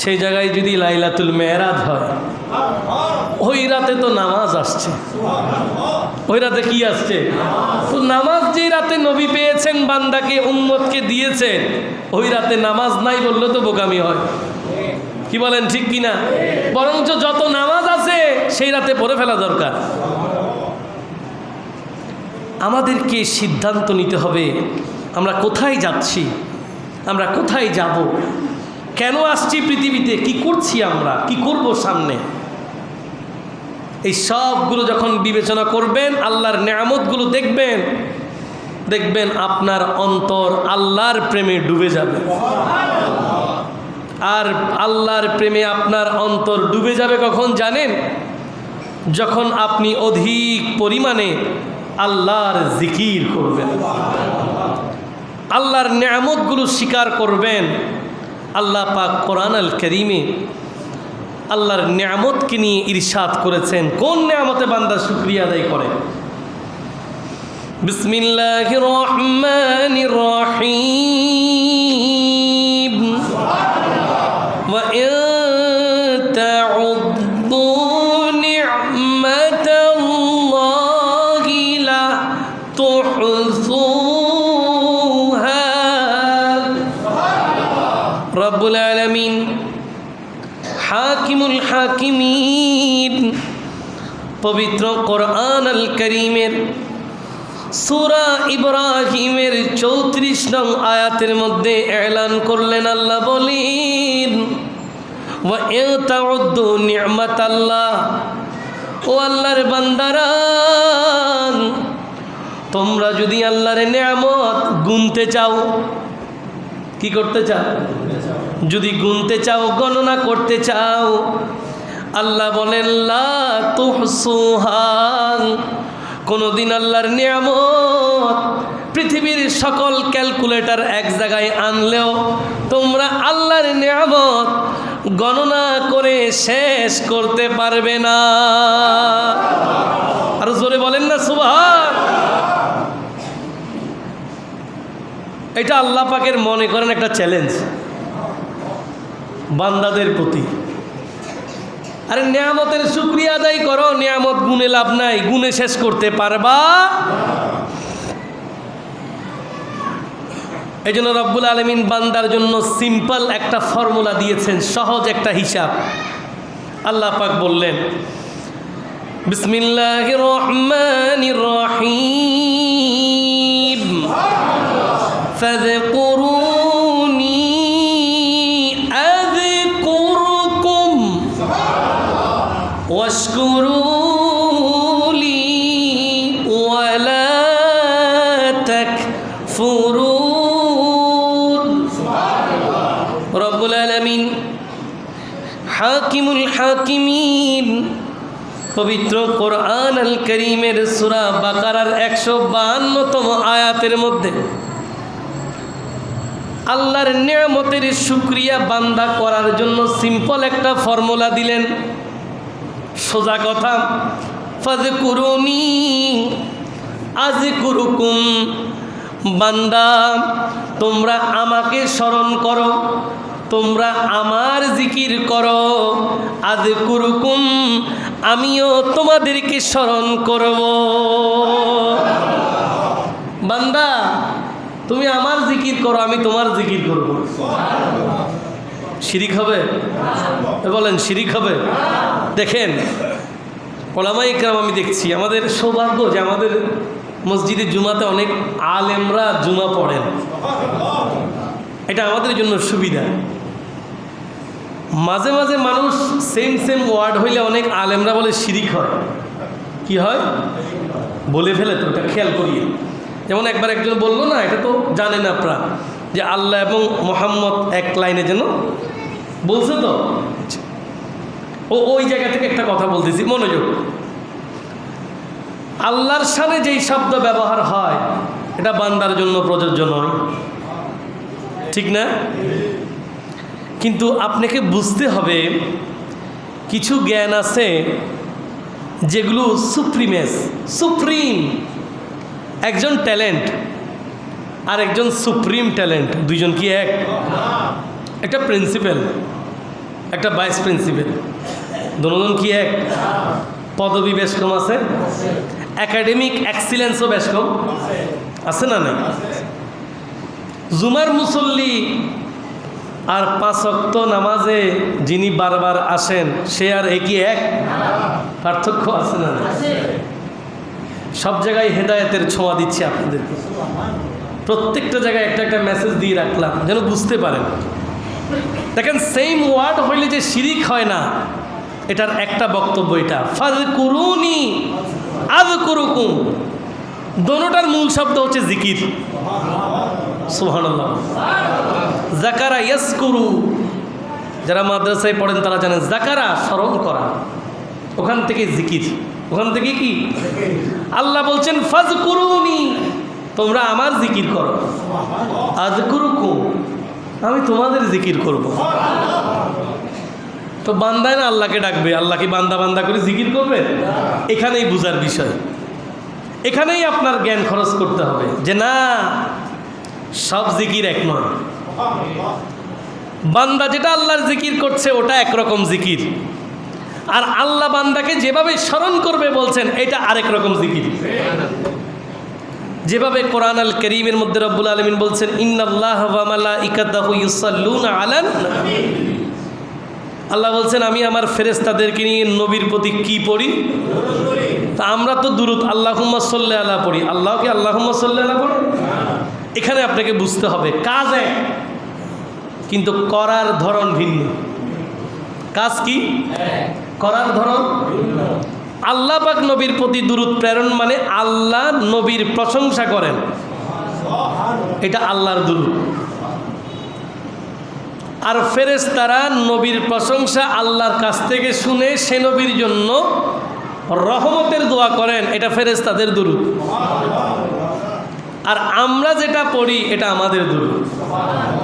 সেই জায়গায় যদি লাইলাতুল মেরাজ হয়, ওই রাতে তো নামাজ আসছে। ওই রাতে কি আসছে? তো নামাজ যে রাতে নবী পেয়েছেন, বান্দাকে উম্মতকে দিয়েছেন, ওই রাতে নামাজ নাই বললে তো বোকামি হয়। কি বলেন, ঠিক কিনা? বরঞ্চ যত নামাজ আছে সেই রাতে পড়ে ফেলা দরকার। আমাদেরকে সিদ্ধান্ত নিতে হবে আমরা কোথায় যাচ্ছি, আমরা কোথায় যাব, কেন আসছি পৃথিবীতে, কি করছি আমরা, কি করব সামনে। এই সবগুলো যখন বিবেচনা করবেন, আল্লাহর নেয়ামতগুলো দেখবেন, দেখবেন আপনার অন্তর আল্লাহর প্রেমে ডুবে যাবে। আর আল্লাহর প্রেমে আপনার অন্তর ডুবে যাবে কখন জানেন? যখন আপনি অধিক পরিমাণে আল্লাহর জিকির করবেন, আল্লাহর নেয়ামতগুলো স্বীকার করবেন। আল্লাহ পাক কোরআন আল কারীমে আল্লাহর নেয়ামতকে নিয়ে ইরশাদ করেছেন। কোন নেয়ামতে বান্দা শুকরিয়া আদায় করে? বিসমিল্লাহির রহমানির রহিম। ওয়া ইন তাউদ্দু নি'মাতাল্লাহি লা তুহসুহা রব্বুল আলামিন হাকিমুল হাকিমিন পবিত্র কোরআন আল কারীমের সূরা ইব্রাহিমের 34 নং আয়াতের মধ্যে এলান করলেন, আল্লাহ বলেন ওয়া ইন তাউদ্দু নি'মাতাল্লাহ, ও আল্লাহর বান্দারা তোমরা যদি আল্লাহর নেয়ামত গুনতে চাও, কি করতে চাও? যদি গুনতে চাও, গণনা করতে চাও, আল্লাহ বলেন লা তুহসুহা, কোনোদিন আল্লাহর নিয়ামত পৃথিবীর সকল ক্যালকুলেটর এক জায়গায় আনলেও তোমরা আল্লাহর নিয়ামত গণনা করে শেষ করতে পারবে না। আর জোরে বলেন না সুবহান। এটা আল্লাহ পাকের মনে করেন একটা চ্যালেঞ্জ বান্দাদের প্রতি। আরে নিয়ামতের শুকরিয়া আদায় করো, নিয়ামত গুনে লাভ নাই, গুনে শেষ করতে পারবা। এই জন্য রব্বুল আলামিন বান্দার জন্য সিম্পল একটা ফর্মুলা দিয়েছেন, সহজ একটা হিসাব। আল্লাহ পাক বললেন বিসমিল্লাহির রহমানির রহিম ফাযকুরুনি আযকুরকুম ওয়াশকুরুলি ওয়ালা তাকফুরুন। রব্বুল আলামিন হাকিমুল হাকিমিন পবিত্র কোরআন আল কারীমের সূরা বাকারার 152তম আয়াতের মধ্যে আল্লাহর নিয়ামতের শুকরিয়া বান্দা করার জন্য সিম্পল একটা ফর্মুলা দিলেন। সোজা কথা, ফাযকুরুনি আযকুরুকুম, বান্দা তোমরা আমাকে স্মরণ করো, তোমরা আমার জিকির করো, আযকুরুকুম, আমিও তোমাদেরকে স্মরণ করব। বান্দা তুমি আমার জিকির করো, আমি তোমার জিকির করব। শিরিক হবে? বলেন শিরিক হবে? দেখেন ওলামায়ে কেরাম, আমি দেখছি আমাদের সৌভাগ্য যে আমাদের মসজিদে জুমাতে অনেক আলেমরা জুমা পড়েন, এটা আমাদের জন্য সুবিধা। মাঝে মাঝে মানুষ সেম ওয়ার্ড হইলে অনেক আলেমরা বলে শিরিক হয়। কি হয় বলে ফেলে, তো এটা খেয়াল করিয়ে। যেমন একবার একজন বললো না, এটা তো জানেন আপনারা যে আল্লাহ এবং মোহাম্মদ এক লাইনে যেন বলছে, তো ওই জায়গা থেকে একটা কথা বলতেছি, মনোযোগ। আল্লাহর সামনে যেই শব্দ ব্যবহার হয় এটা বান্দার জন্য প্রযোজ্য নয়, ঠিক না? কিন্তু আপনাকে বুঝতে হবে কিছু জ্ঞান আছে যেগুলো সুপ্রিম। একজন ট্যালেন্ট আর একজন সুপ্রিম ট্যালেন্ট, দুইজন কি এক? একটা প্রিন্সিপাল, একটা ভাইস প্রিন্সিপাল, দুজন কি এক? পদবী বেশ কম আছে, একাডেমিক এক্সিলেন্সও বেশ কম আছে না? নাই। জুমার মুসল্লি আর 5 ওয়াক্ত নামাজে যিনি বারবার আসেন সে আর একই এক? পার্থক্য আছে না? সব জায়গায় হেদায়েতের ছোঁয়া দিচ্ছে আপনাদেরকে, প্রত্যেকটা জায়গায় একটা একটা মেসেজ দিয়ে রাখলাম যেন বুঝতে পারেন। দেখেন সেম ওয়ার্ড হইলে যে শিরিক হয় না, এটার একটা বক্তব্য এটা, ফাযকুরুনি আযকুরুকুম, দোনোটার মূল শব্দ হচ্ছে জিকির। সুবহানাল্লাহ। যাকারা ইয়াসকুরু, যারা মাদ্রাসায় পড়েন তারা জানেন যাকারা স্মরণ করা, ওখান থেকে জিকির, ওখান থেকে কি আল্লাহ বলছেন ফাযকুরুনি, তোমরা আমার জিকির করো, আযকুরুকুম, আমি তোমাদের জিকির করব। তো বান্দায় না আল্লাহকে ডাকবে, আল্লাহ কি বান্দা বান্দা করে জিকির করবে? এখানেই বুঝার বিষয়, এখানেই আপনার জ্ঞান খরচ করতে হবে যে না, সব জিকির এক নয়। বান্দা যেটা আল্লাহর জিকির করছে ওটা একরকম জিকির, আর আল্লাহ বান্দাকে যেভাবে স্মরণ করবে বলছেন এটা আরেক রকম জিকির। যেভাবে কোরআন আল কারীমের মধ্যে রব্বুল আলামিন বলছেন ইন্নাল্লাহা ওয়া মালাইকাতাহু ইউসাল্লুনা আলান নবী, আল্লাহ বলছেন আমি আমার ফেরেশতাদেরকে নিয়ে নবীর প্রতি কি পড়ি? তা আমরা তো দুরূদ আল্লাহুম্মা সাল্লি আলা পড়ি, আল্লাহকে আল্লাহুম্মা সাল্লি আলা পড়ি। এখানে আপনাকে বুঝতে হবে কাজ এক, কিন্তু করার ধরন ভিন্ন। কাজ কি? করার ধরন। আল্লাহ পাক নবীর প্রতি দুরূদ প্রেরণ মানে আল্লাহ নবীর প্রশংসা করেন, এটা আল্লাহর দুরূদ। আর ফেরেশতারা নবীর প্রশংসা আল্লাহর কাছ থেকে শুনে সে নবীর জন্য রহমতের দোয়া করেন, এটা ফেরেশতাদের দুরূদ। আর আমরা যেটা পড়ি এটা আমাদের দুরূদ।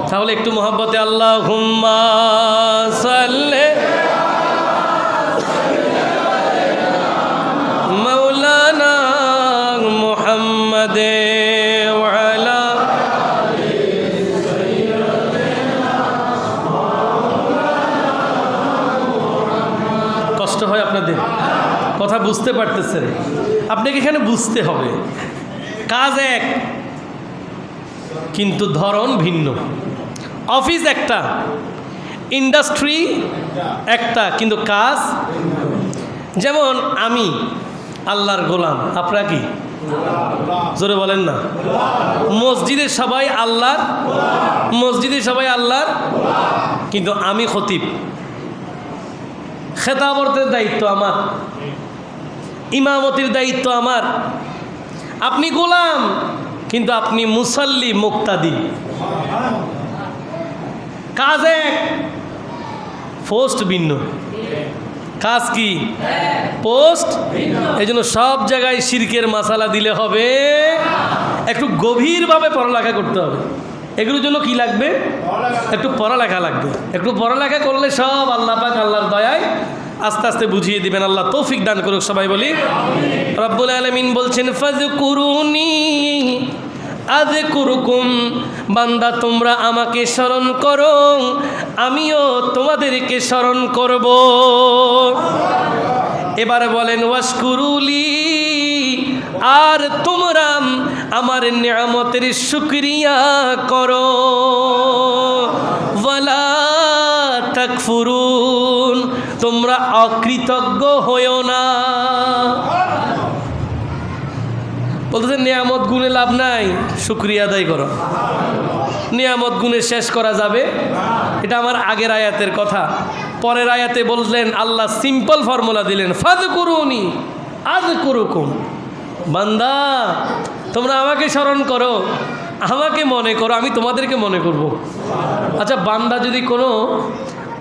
তাহলে একটু মহব্বতে আল্লাহুম্মা সাল্লি মাওলানা মুহাম্মাদে ওয়া আলা কষ্ট হয় আপনাদের কথা বুঝতে পারতেছেন? আপনাকে এখানে বুঝতে হবে কাজ এক কিন্তু ধরন ভিন্ন। অফিস একটা, ইন্ডাস্ট্রি একটা, কিন্তু কাজ। যেমন আমি আল্লাহর গোলাম, আপনারা কি? জোরে বলেন না। মসজিদের সবাই আল্লাহর, মসজিদের সবাই আল্লাহর, কিন্তু আমি খতিব, খেতাবতের দায়িত্ব আমার, ইমামতির দায়িত্ব আমার। আপনি গোলাম কিন্তু আপনি মুসাল্লি, মুক্তাদি। কাজ এক, পোস্ট ভিন্ন। কাজ কি? পোস্ট। এই জন্য সব জায়গায় শিরকের মাসালা দিলে হবে, একটু গভীরভাবে পড়ালেখা করতে হবে। এগুলোর জন্য কি লাগবে? একটু পড়ালেখা লাগবে। একটু পড়ালেখা করলে সব আল্লাহ পাক আল্লাহর দয়ায় আস্তে আস্তে বুঝিয়ে দিবেন। আল্লাহ তৌফিক দান করুক। সবাই বলি রব্বুল আলামিন বলছেন ফাযকুরুনি আযকুরুকুম, বান্দা তোমরা আমাকে স্মরণ করো, আমিও তোমাদেরকে স্মরণ করব। এবারে বলেন ওয়াশকুরুলি, আর তোমরা আমার নিয়ামতের শুকরিয়া করো। ওয়ালা তাকফুরুন, তোমরা অকৃতজ্ঞ হইও না। বলতেছেন নিয়ামত গুণে লাভ নাই, শুকরিয়া আদায় করো। নিয়ামত গুণে শেষ করা যাবে? এটা আমার আগের আয়াতের কথা। পরের আয়াতে বললেন আল্লাহ সিম্পল ফর্মুলা দিলেন, ফাযকুরুনি আযকুরুকুম। বান্দা তোমরা আমাকে স্মরণ করো, আমাকে মনে করো, আমি তোমাদেরকে মনে করব। আচ্ছা, বান্দা যদি কোনো,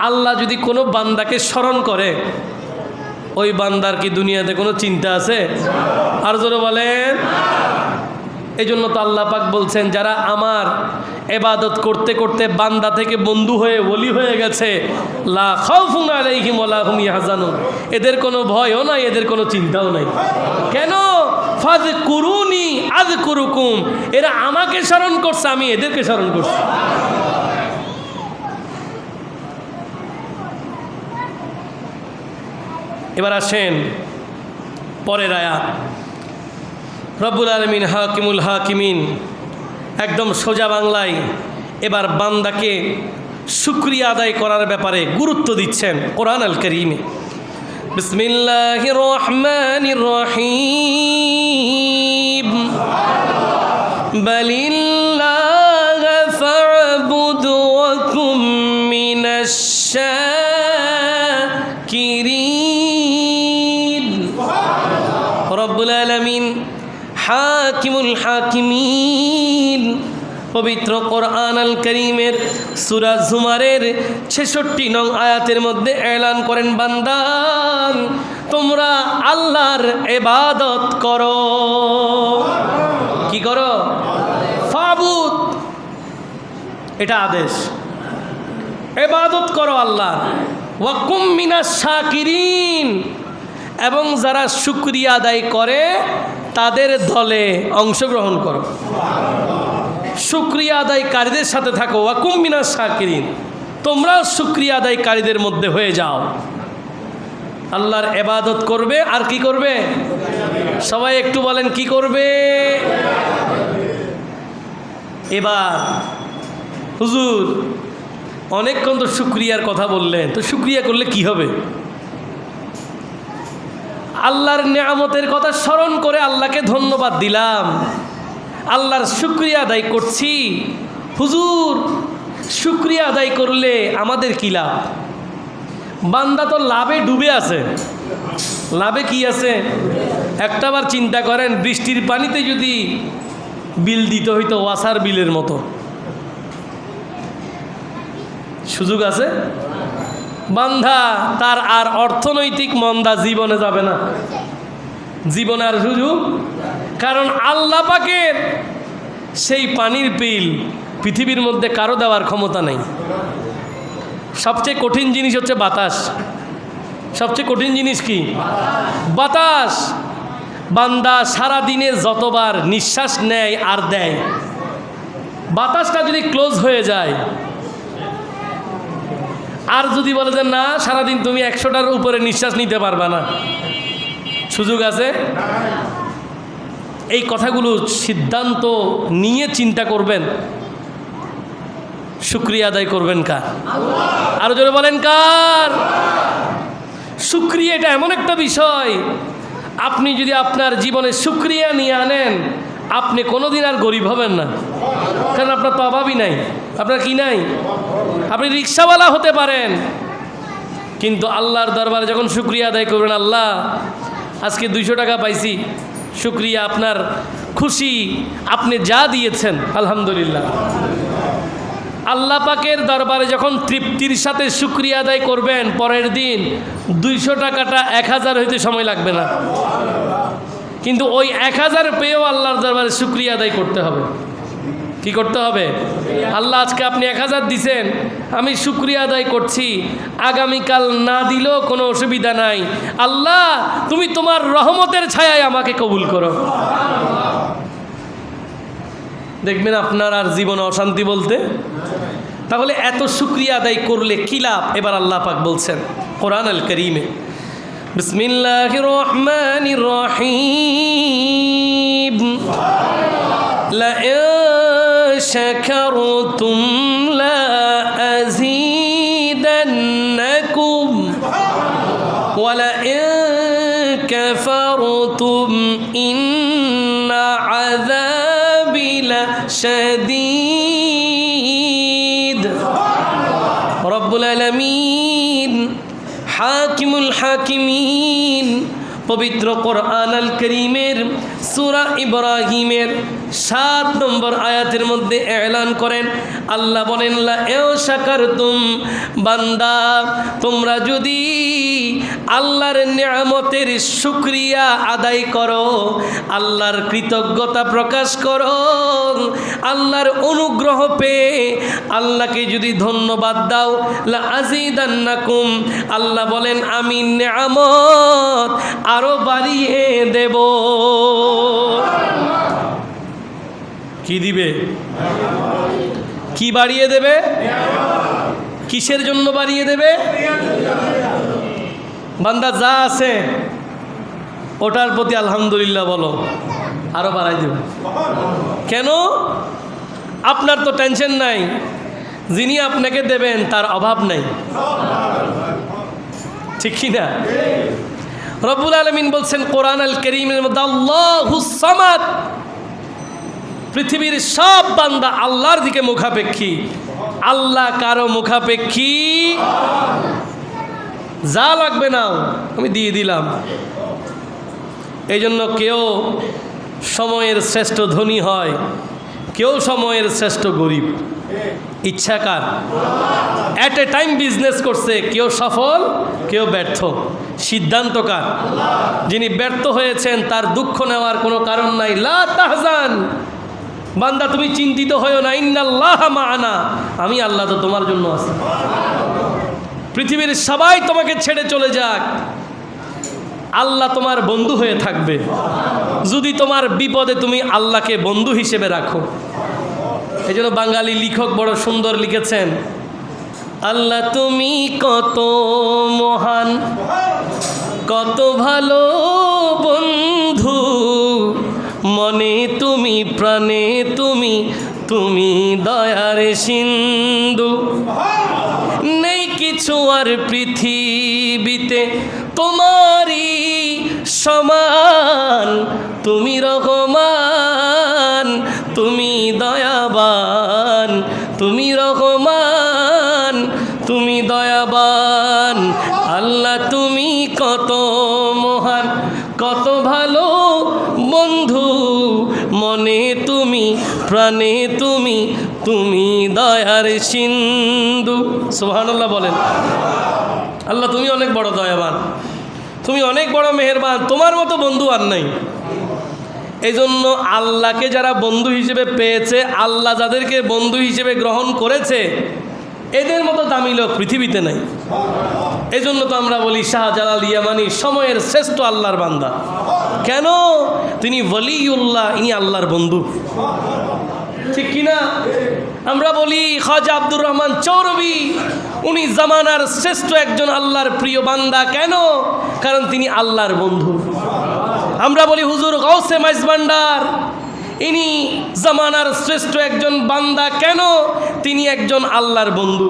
আল্লাহ যদি কোনো বান্দাকে স্মরণ করে, ওই বান্দার কি দুনিয়াতে কোনো চিন্তা আছে? আর জোরে বলেন। এই জন্য তো আল্লাহ পাক বলছেন যারা আমার ইবাদত করতে করতে বান্দা থেকে বন্ধু হয়ে ওলি হয়ে গেছে, লা খাউফুন আলাইহিম ওয়া লা হুম ইয়াহজানুন, এদের কোনো ভয়ও নাই, এদের কোনো চিন্তাও নাই। কেন? ফাযকুরুনি আযকুরুকুম, এরা আমাকে স্মরণ করছে, আমি এদেরকে স্মরণ করছি। এবার আসেন পরের আয়াত। রব্বুল আলামিন হাকিমুল হাকিমিন একদম সোজা বাংলায় এবার বান্দাকে শুকরিয়া আদায় করার ব্যাপারে গুরুত্ব দিচ্ছেন কোরআন আল কারীমে। বিসমিল্লাহির রহমানির রহিম, বালিল্লাহি ফা'বুদু ওয়া কুম মিনাশ শাকিরিন। রব্বুল আলামিন হাকিমুল হাকিমিন পবিত্র কোরআন আল কারীমের সূরা জুমারের 66 নং আয়াতের মধ্যে এলান করেন, বান্দা তোমরা আল্লাহর ইবাদত করো। কি করো? ফাবুদ, এটা আদেশ। ইবাদত করো আল্লাহর। ওয়া কুম মিনাশ শাকিরিন, এবং যারা শুকরিয়া আদায় করে তাদের দলে অংশগ্রহণ করো। শুকরিয়া আদায়কারীদের সাথে থাকো। ওয়া কুম মিনাশ শাকিরিন, তোমরা শুকরিয়া আদায়কারীদের মধ্যে হয়ে যাও। আল্লাহর ইবাদত করবে আর কি করবে? সবাই একটু বলেন কি করবে? এবার হুজুর অনেকক্ষণ তো শুকরিয়ার কথা বললেন, তো শুকরিয়া করলে কি হবে? আল্লাহর নেয়ামতের কথা স্মরণ করে আল্লাহকে ধন্যবাদ দিলাম, আল্লাহর শুকরিয়া আদায় করছি। হুজুর শুকরিয়া আদায় করলে আমাদের কি লাভ? বান্দা তো লাভে ডুবে আছে। লাভে কি আছে? একটাবার চিন্তা করেন, বৃষ্টির পানিতে যদি বিল দিতে হইতো ওয়াসার বিলের মতো, সুযোগ আছে? বান্দা তার আর অর্থনৈতিক মন্দা জীবনে যাবে না, জীবনে আর সুযোগ। কারণ আল্লাহ পাকের সেই পানির বিল পৃথিবীর মধ্যে কারো দেওয়ার ক্ষমতা নেই। সবচেয়ে কঠিন জিনিস হচ্ছে বাতাস। সবচেয়ে কঠিন জিনিস কি? বাতাস। বান্দা সারা দিনে যতবার নিঃশ্বাস নেয় আর দেয়, বাতাসটা যদি ক্লোজ হয়ে যায়, আর যদি বলে যে না সারাদিন তুমি 100টার উপরে নিঃশ্বাস নিতে পারবা না, সুযোগ আছে? এই কথাগুলো সিদ্ধান্ত নিয়ে চিন্তা করবেন, শুকরিয়া আদায় করবেন কার? আরো জোরে বলেন কার? শুকরিয়া এটা এমন একটা বিষয়, আপনি যদি আপনার জীবনে শুকরিয়া নিয়ে আনেন, আপনি কোনোদিন আর গরিব হবেন না। কারণ আপনার তো অভাবই নাই। আপনার কি নাই? আপনি রিক্সাওয়ালা হতে পারেন, কিন্তু আল্লাহর দরবারে যখন শুকরিয়া আদায় করবেন, আল্লাহ আজকে 200 টাকা পাইছি, শুকরিয়া, আপনার খুশি, আপনি যা দিয়েছেন আলহামদুলিল্লাহ। আল্লাহ পাকের দরবারে যখন তৃপ্তির সাথে শুকরিয়া আদায় করবেন, পরের দিন 200 টাকাটা 1000 হইতে সময় লাগবে না। কিন্তু ওই 1000 পেয়েও আল্লাহর দরবারে শুকরিয়া আদায় করতে হবে। কি করতে হবে? আল্লাহ আজকে আপনি 1000 দিছেন, আমি শুকরিয়া আদায় করছি, আগামীকাল না দিলেও কোনো অসুবিধা নাই। আল্লাহ তুমি তোমার রহমতের ছায়ায় আমাকে কবুল করো। দেখবেন আপনার আর জীবনে অশান্তি বলতে। তাহলে এত শুকরিয়া আদায় করলে কি লাভ? এবার আল্লাহ পাক বলছেন কোরআন আল কারীমে, বিসমিল্লাহির রহমানির রহিম, লা ইন শাকারতুম লা আযীদান্নাকুম ওয়া লা ইন কাফারতুম ইন্না আযাবি লাশাদীদ। রব্বুল আলামিন হাকিমুল হাকিমিন পবিত্র কোরআন আল কারীমের সূরা ইব্রাহিমের 7 নম্বর আয়াতের মধ্যে এলান করেন, আল্লাহ বলেন লা ইন শাকারতুম, বান্দা তোমরা যদি আল্লাহর নিয়ামতের শুকরিয়া আদায় করো, আল্লাহর কৃতজ্ঞতা প্রকাশ করো, আল্লাহর অনুগ্রহ পেয়ে আল্লাহকে যদি ধন্যবাদ দাও, লা আযীদান্নাকুম, আল্লাহ বলেন আমি নিয়ামত আরো বাড়িয়ে দেব। কি দিবে? কি বাড়িয়ে দেবে? কিসের জন্য বাড়িয়ে দেবে? বান্দা যা আছে ওটার প্রতি আলহামদুলিল্লাহ বলো, আরো বাড়াই দেবে। কেন? আপনার তো টেনশন নাই, যিনি আপনাকে দেবেন তার অভাব নাই, ঠিক কি না? রব্বুল আলামিন বলছেন কোরআন আল কারীমের মধ্যে, আল্লাহুস সামাদ, পৃথিবীর সব বান্দা আল্লাহর দিকে মুখাপেক্ষী, আল্লাহ কারো মুখাপেক্ষী। যা লাগবে নাও, আমি দিয়ে দিলাম। এই জন্য কেউ সময়ের শ্রেষ্ঠ ধনী হয়, কেউ সময়ের শ্রেষ্ঠ গরিব। ইচ্ছা কার? অ্যাট এ টাইম বিজনেস করছে, কেউ সফল কেউ ব্যর্থ। সিদ্ধান্ত কার? যিনি ব্যর্থ হয়েছেন তার দুঃখ নেওয়ার কোনো কারণ নাই। লা তাহজান, বান্দা তুমি চিন্তিত হইও না, ইন্নাল্লাহা মা'ানা, আমি আল্লাহ তো তোমার জন্য আছি। পৃথিবীর সবাই তোমাকে ছেড়ে চলে যাক, আল্লাহ তোমার বন্ধু হয়ে থাকবে যদি তোমার বিপদে তুমি আল্লাহকে বন্ধু হিসেবে রাখো। এই জন্য বাঙালি লেখক বড় সুন্দর লিখেছেন, আল্লাহ তুমি কত মহান, কত ভালো বন্ধু, মনে তুমি প্রাণে তুমি তুমি দয়ার সিন্ধু, নেই কিছু আর পৃথিবীতে তোমারই সমান। তুমি রহমান, তুমি দয়াবান, তুমি রহমান, তুমি দয়াবান। আল্লাহ তুমি কত মহান, কত ভালো বন্ধু, মনে তুমি, প্রাণে তুমি, তুমি দয়ার সিন্ধু। সুবহানাল্লাহ বলেন। আল্লাহ তুমি অনেক বড় দয়াবান, তুমি অনেক বড় মেহেরবান, তোমার মতো বন্ধু আর নাই। এই জন্য আল্লাহকে যারা বন্ধু হিসেবে পেয়েছে, আল্লাহ যাদেরকে বন্ধু হিসেবে গ্রহণ করেছে, এদের মতো দামি লোক পৃথিবীতে নাই। এই জন্য তো আমরা বলি শাহজালাল ইয়ামানি সময়ের শ্রেষ্ঠ আল্লাহর বান্দা। কেন? তিনি ওয়ালিউল্লাহ, ইনি আল্লাহর বন্ধু, ঠিক কিনা? আমরা বলি খাজা আব্দুর রহমান চৌরবি, উনি জামানার শ্রেষ্ঠ একজন আল্লাহর প্রিয় বান্দা। কেন? কারণ তিনি আল্লাহর বন্ধু। আমরা বলি হুজুর গাউসে মাইজভান্ডার, ইনি জামানার শ্রেষ্ঠ একজন বান্দা। কেন? তিনি একজন আল্লাহর বন্ধু।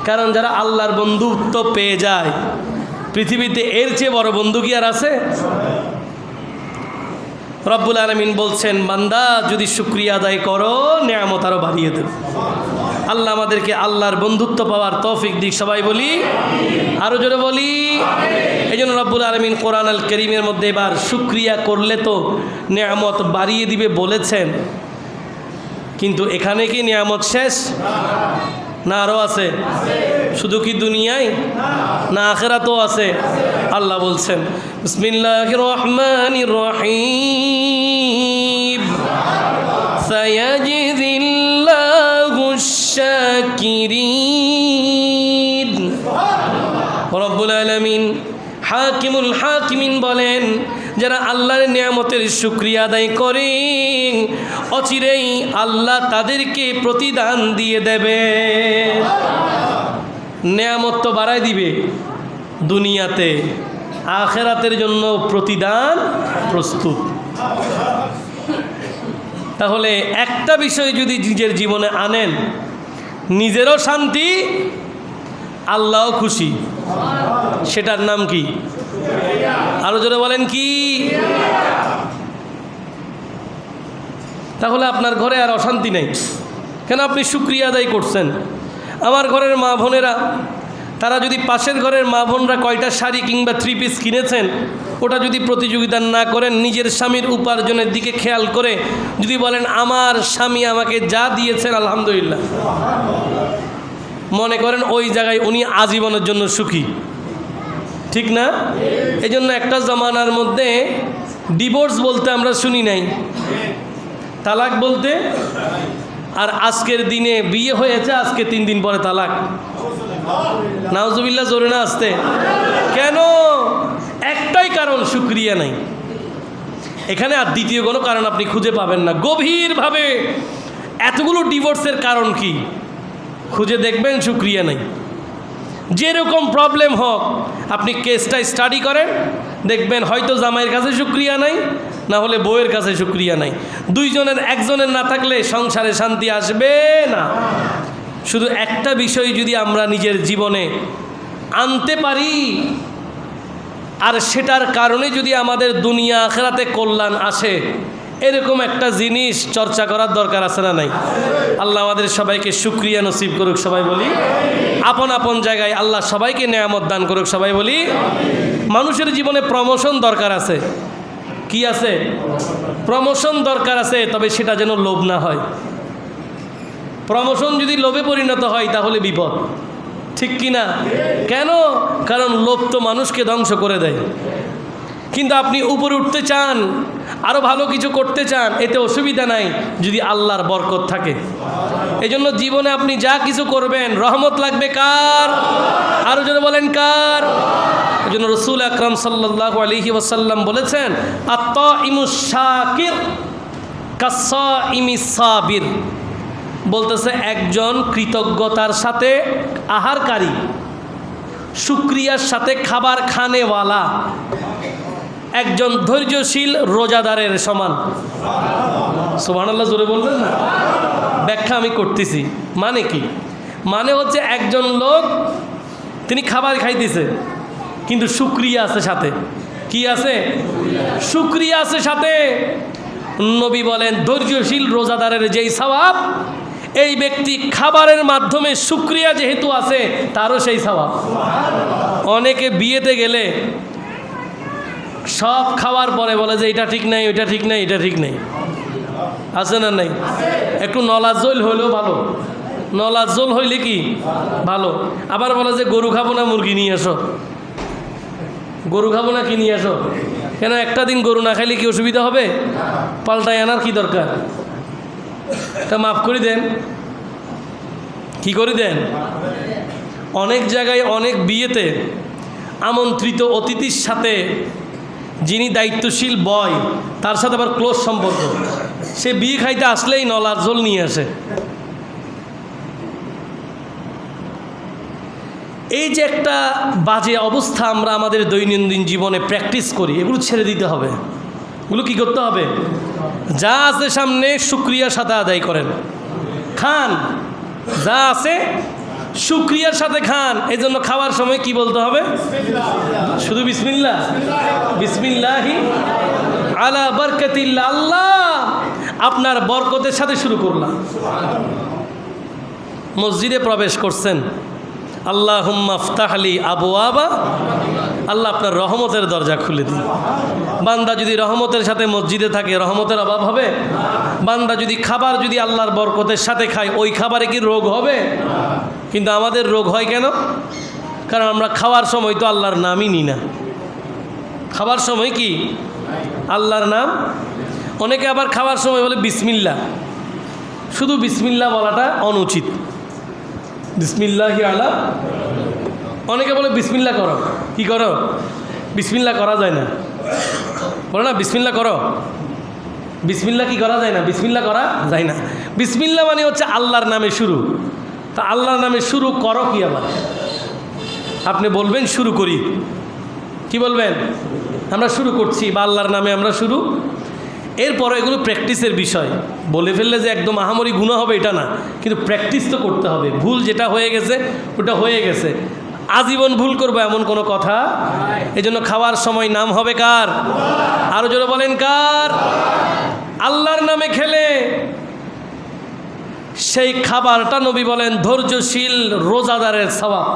কারণ যারা আল্লাহর বন্ধুত্ব পেয়ে যায়, পৃথিবীতে এর চেয়ে বড় বন্ধু কি আর আছে? রব্বুল আলামিন বলছেন, বান্দা যদি শুকরিয়া আদায় করো, নেয়ামত আরো বাড়িয়ে দেব। আল্লাহ আমাদেরকে আল্লাহর বন্ধুত্ব পাওয়ার তৌফিক দিক। সবাই বলি আরো জোরে বলি। এই জন্য রব্বুল আলামিন কোরআন আল কারীমের মধ্যে এবার শুকরিয়া করলে তো নেয়ামত বাড়িয়ে দিবে বলেছেন, কিন্তু এখানে কি নেয়ামত শেষ? না আরও আছে? শুধু কি দুনিয়ায় না আখিরাতেও আছে? আল্লাহ বলছেন বিসমিল্লাহির রহমানির রহিম, সায়াজিদিল্লাহুশ শাকিরিন। রব্বুল আলামিন হাকিমুল হাকিমিন বলেন, যারা আল্লাহর নিয়ামতের শুকরিয়া আদায় করে অচিরেই আল্লাহ তাদেরকে প্রতিদান দিয়ে দেবে। নিয়ামত তো বাড়াই দিবে দুনিয়াতে, আখিরাতের জন্য প্রতিদান প্রস্তুত। তাহলে একটা বিষয় যদি নিজের জীবনে আনেন, নিজেরও শান্তি, আল্লাহও খুশি, সেটার নাম কি? আরো জোরে বলেন কি? তাহলে আপনার ঘরে আর অশান্তি নেই। কেন? আপনি শুকরিয়া আদায় করছেন। আমার ঘরের মা বোনেরা, তারা যদি পাশের ঘরের মা বোনরা কয়টা শাড়ি কিংবা 3 পিস কিনেছেন, ওটা যদি প্রতিযোগিতা না করেন, নিজের স্বামীর উপার্জনের দিকে খেয়াল করে যদি বলেন আমার স্বামী আমাকে যা দিয়েছেন আলহামদুলিল্লাহ, মনে করেন ওই জায়গায় উনি আজীবনের জন্য সুখী, ঠিক না? এই জন্য একটা জামানার মধ্যে ডিভোর্স বলতে আমরা শুনি নাই, তালাক বলতে। আর আজকের দিনে বিয়ে হয়েছে, আজকে 3 দিন পরে তালাক। নাউজুবিল্লাহ, জোরে না আসতে? কেন? একটাই কারণ, শুকরিয়া নাই। এখানে আর দ্বিতীয় কোনো কারণ আপনি খুঁজে পাবেন না। গভীরভাবে এতগুলো ডিভোর্সের কারণ কি খুঁজে দেখবেন, শুকরিয়া নাই। যেরকম প্রবলেম হোক, আপনি কেসটা স্টাডি করেন, দেখবেন হয়তো জামাইয়ের কাছে শুকরিয়া নাই, না হলে বউয়ের কাছে শুকরিয়া নাই। দুইজনের একজনের না থাকলে সংসারে শান্তি আসবে না। শুধু একটা বিষয় যদি আমরা নিজের জীবনে আনতে পারি, আর সেটার কারণে যদি আমাদের দুনিয়া আখিরাতে কল্যাণ আসে, এরকম একটা জিনিস চর্চা করার দরকার আছে না নাই? আল্লাহ আমাদের সবাইকে শুকরিয়া নসিব করুক। সবাই বলি আপন আপন জায়গায় আল্লাহ সবাইকে নেয়ামত দান করুক। সবাই বলি মানুষের জীবনে প্রমোশন দরকার আছে। কি আছে? প্রমোশন দরকার আছে, তবে সেটা যেন লোভ না হয়। প্রমোশন যদি লোভে পরিণত হয় তাহলে বিপদ, ঠিক কি না? কেন? কারণ লোভ তো মানুষকে ধ্বংস করে দেয়। কিন্তু আপনি উপরে উঠতে চান, আরও ভালো কিছু করতে চান, এতে অসুবিধা নাই যদি আল্লাহর বরকত থাকে। এই জন্য জীবনে আপনি যা কিছু করবেন, রহমত লাগবে কার? আরও জোরে বলেন কার? এই জন্য রসুল আকরাম সাল্লাল্লাহু আলাইহি ওয়াসাল্লাম বলেছেন, আত-তাইমুশ শাকির কাস-সাইমিস সাবির। বলতেছে একজন কৃতজ্ঞতার সাথে আহারকারী, শুকরিয়ার সাথে খাবার খানেওয়ালা, একজন ধৈর্যশীল রোজাদারের সমান। সুবহানাল্লাহ জোরে বলবেন না? ব্যাখ্যা আমি করতেছি। মানে কি? মানে হচ্ছে একজন লোক তিনি খাবার খাইতেছে কিন্তু শুকরিয়া আছে সাথে। কি আছে? শুকরিয়া আছে সাথে। নবী বলেন ধৈর্যশীল রোজাদারের যেই সওয়াব, এই ব্যক্তি খাবারের মাধ্যমে শুকরিয়া যেহেতু আছে তারও সেই সওয়াব। অনেকে বিয়েতে গেলে সব খাওয়ার পরে বলে যে এটা ঠিক নাই, ওইটা ঠিক নাই, এটা ঠিক নেই। আছে না নাই? একটু নলাজল হইলেও ভালো, নলাজল হইলে কি ভালো। আবার বলে যে গরু খাবো না, মুরগি নিয়ে আসো। গরু খাবো না, কি নিয়ে আসো? কেন একটা দিন গরু না খাইলে কি অসুবিধা হবে? পাল্টায় আনার কি দরকার? তা মাফ করে দেন। কি করে দেন? অনেক জায়গায় অনেক বিয়েতে আমন্ত্রিত অতিথির সাথে যিনি দায়িত্বশীল বয় তার সাথে আবার ক্লোজ সম্পর্ক, সে বিয়ে খাইতে আসলেই নলার ঝোল নিয়ে আসে। এই যে একটা বাজে অবস্থা আমরা আমাদের দৈনন্দিন জীবনে প্র্যাকটিস করি, এগুলো ছেড়ে দিতে হবে। এগুলো কি করতে হবে? যা আছে সামনে শুকরিয়ার সাথে আদায় করেন, খান। যা আছে শুকরিয়ার সাথে খান। এই জন্য খাওয়ার সময় কি বলতে হবে? শুধু বিসমিল্লাহ, বিসমিল্লাহি আলা বারকাতিল্লাহ। আল্লাহ আপনার বরকতের সাথে শুরু করলাম। মসজিদে প্রবেশ করছেন, আল্লাহুম্মা ইফতাহলি আবওয়াবা, আল্লাহ আপনার রহমতের দরজা খুলে দিন। বান্দা যদি রহমতের সাথে মসজিদে থাকে রহমতের অভাব হবে? বান্দা যদি খাবার যদি আল্লাহর বরকতের সাথে খায় ওই খাবারে কি রোগ হবে? কিন্তু আমাদের রোগ হয় কেন? কারণ আমরা খাওয়ার সময় তো আল্লাহর নামই নিই না। খাবার সময় কি আল্লাহর নাম? অনেকে আবার খাওয়ার সময় বলে বিসমিল্লাহ। শুধু বিসমিল্লাহ বলাটা অনুচিত। বিসমিল্লাহি আলা, অনেকে বলে বিসমিল্লাহ করো। কি করো? বিসমিল্লাহ করা যায় না। বলো না বিসমিল্লাহ করো। বিসমিল্লাহ কি করা যায় না? বিসমিল্লাহ করা যায় না। বিসমিল্লাহ মানে হচ্ছে আল্লাহর নামে শুরু। তা আল্লাহর নামে শুরু করো কি আবার? আপনি বলবেন শুরু করি। কি বলবেন? আমরা শুরু করছি বা আল্লাহর নামে আমরা শুরু। এরপরে এগুলো প্র্যাকটিসের বিষয়। বলে ফেললে যে একদম আহামরি গুনাহ হবে এটা না, কিন্তু প্র্যাকটিস তো করতে হবে। ভুল যেটা হয়ে গেছে ওটা হয়ে গেছে, আজীবন ভুল করবো এমন কোনো কথা। এই জন্য খাওয়ার সময় নাম হবে কার? আরো জোরে বলেন কার? আল্লাহর নামে খেলে সেই খাবারটা নবী বলেন ধৈর্যশীল রোজাদারের সওয়াব।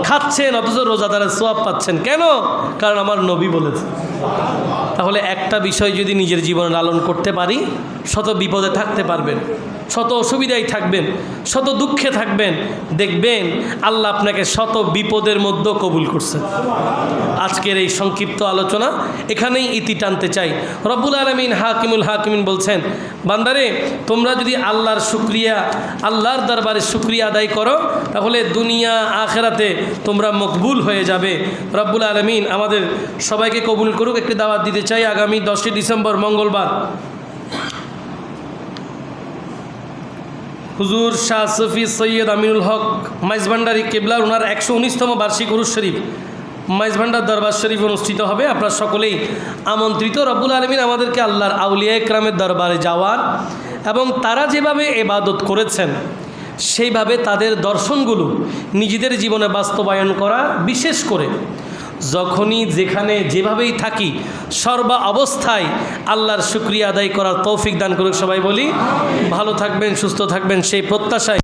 খাচ্ছেন অথচ রোজাদারের সওয়াব পাচ্ছেন। কেন? কারণ আমার নবী বলেছে। তাহলে একটা বিষয় যদি নিজের জীবনে লালন করতে পারি, শত বিপদে থাকতে পারবেন, শত অসুবিধায় থাকবেন, শত দুঃখে থাকবেন, দেখবেন আল্লাহ আপনাকে শত বিপদের মধ্যেও কবুল করছে। আজকের এই সংক্ষিপ্ত আলোচনা এখানেই ইতি টানতে চাই। রব্বুল আলামিন হাকিমুল হাকিমিন বলছেন, বান্দারে তোমরা যদি আল্লাহর শুকরিয়া, আল্লাহর দরবারে শুকরিয়া আদায় করো তাহলে দুনিয়া আখেরাতে তোমরা মকবুল হয়ে যাবে। রব্বুল আলামিন আমাদের সবাইকে কবুল করুক। একটি দাওয়াত দিতে চাই, আগামী 10 ডিসেম্বর মঙ্গলবার হুজুর শাহ সফি সৈয়দ আমিনুল হক মাইজভান্ডারি কেবলার ওনার 119তম বার্ষিক উরুস শরীফ মাইজভান্ডার দরবার শরীফ অনুষ্ঠিত হবে। আপনারা সকলেই আমন্ত্রিত। রব্বুল আলামিন আমাদেরকে আল্লাহর আউলিয়া ইকরামের দরবারে যাওয়ার এবং তারা যেভাবে ইবাদত করেছেন সেইভাবে তাদের দর্শনগুলো নিজেদের জীবনে বাস্তবায়ন করা, বিশেষ করে যখনই যেখানে যেভাবেই থাকি সর্বা অবস্থায় আল্লাহর শুকরিয়া আদায় করার তৌফিক দান করুক। সবাই বলি ভালো থাকবেন, সুস্থ থাকবেন সেই প্রত্যাশায়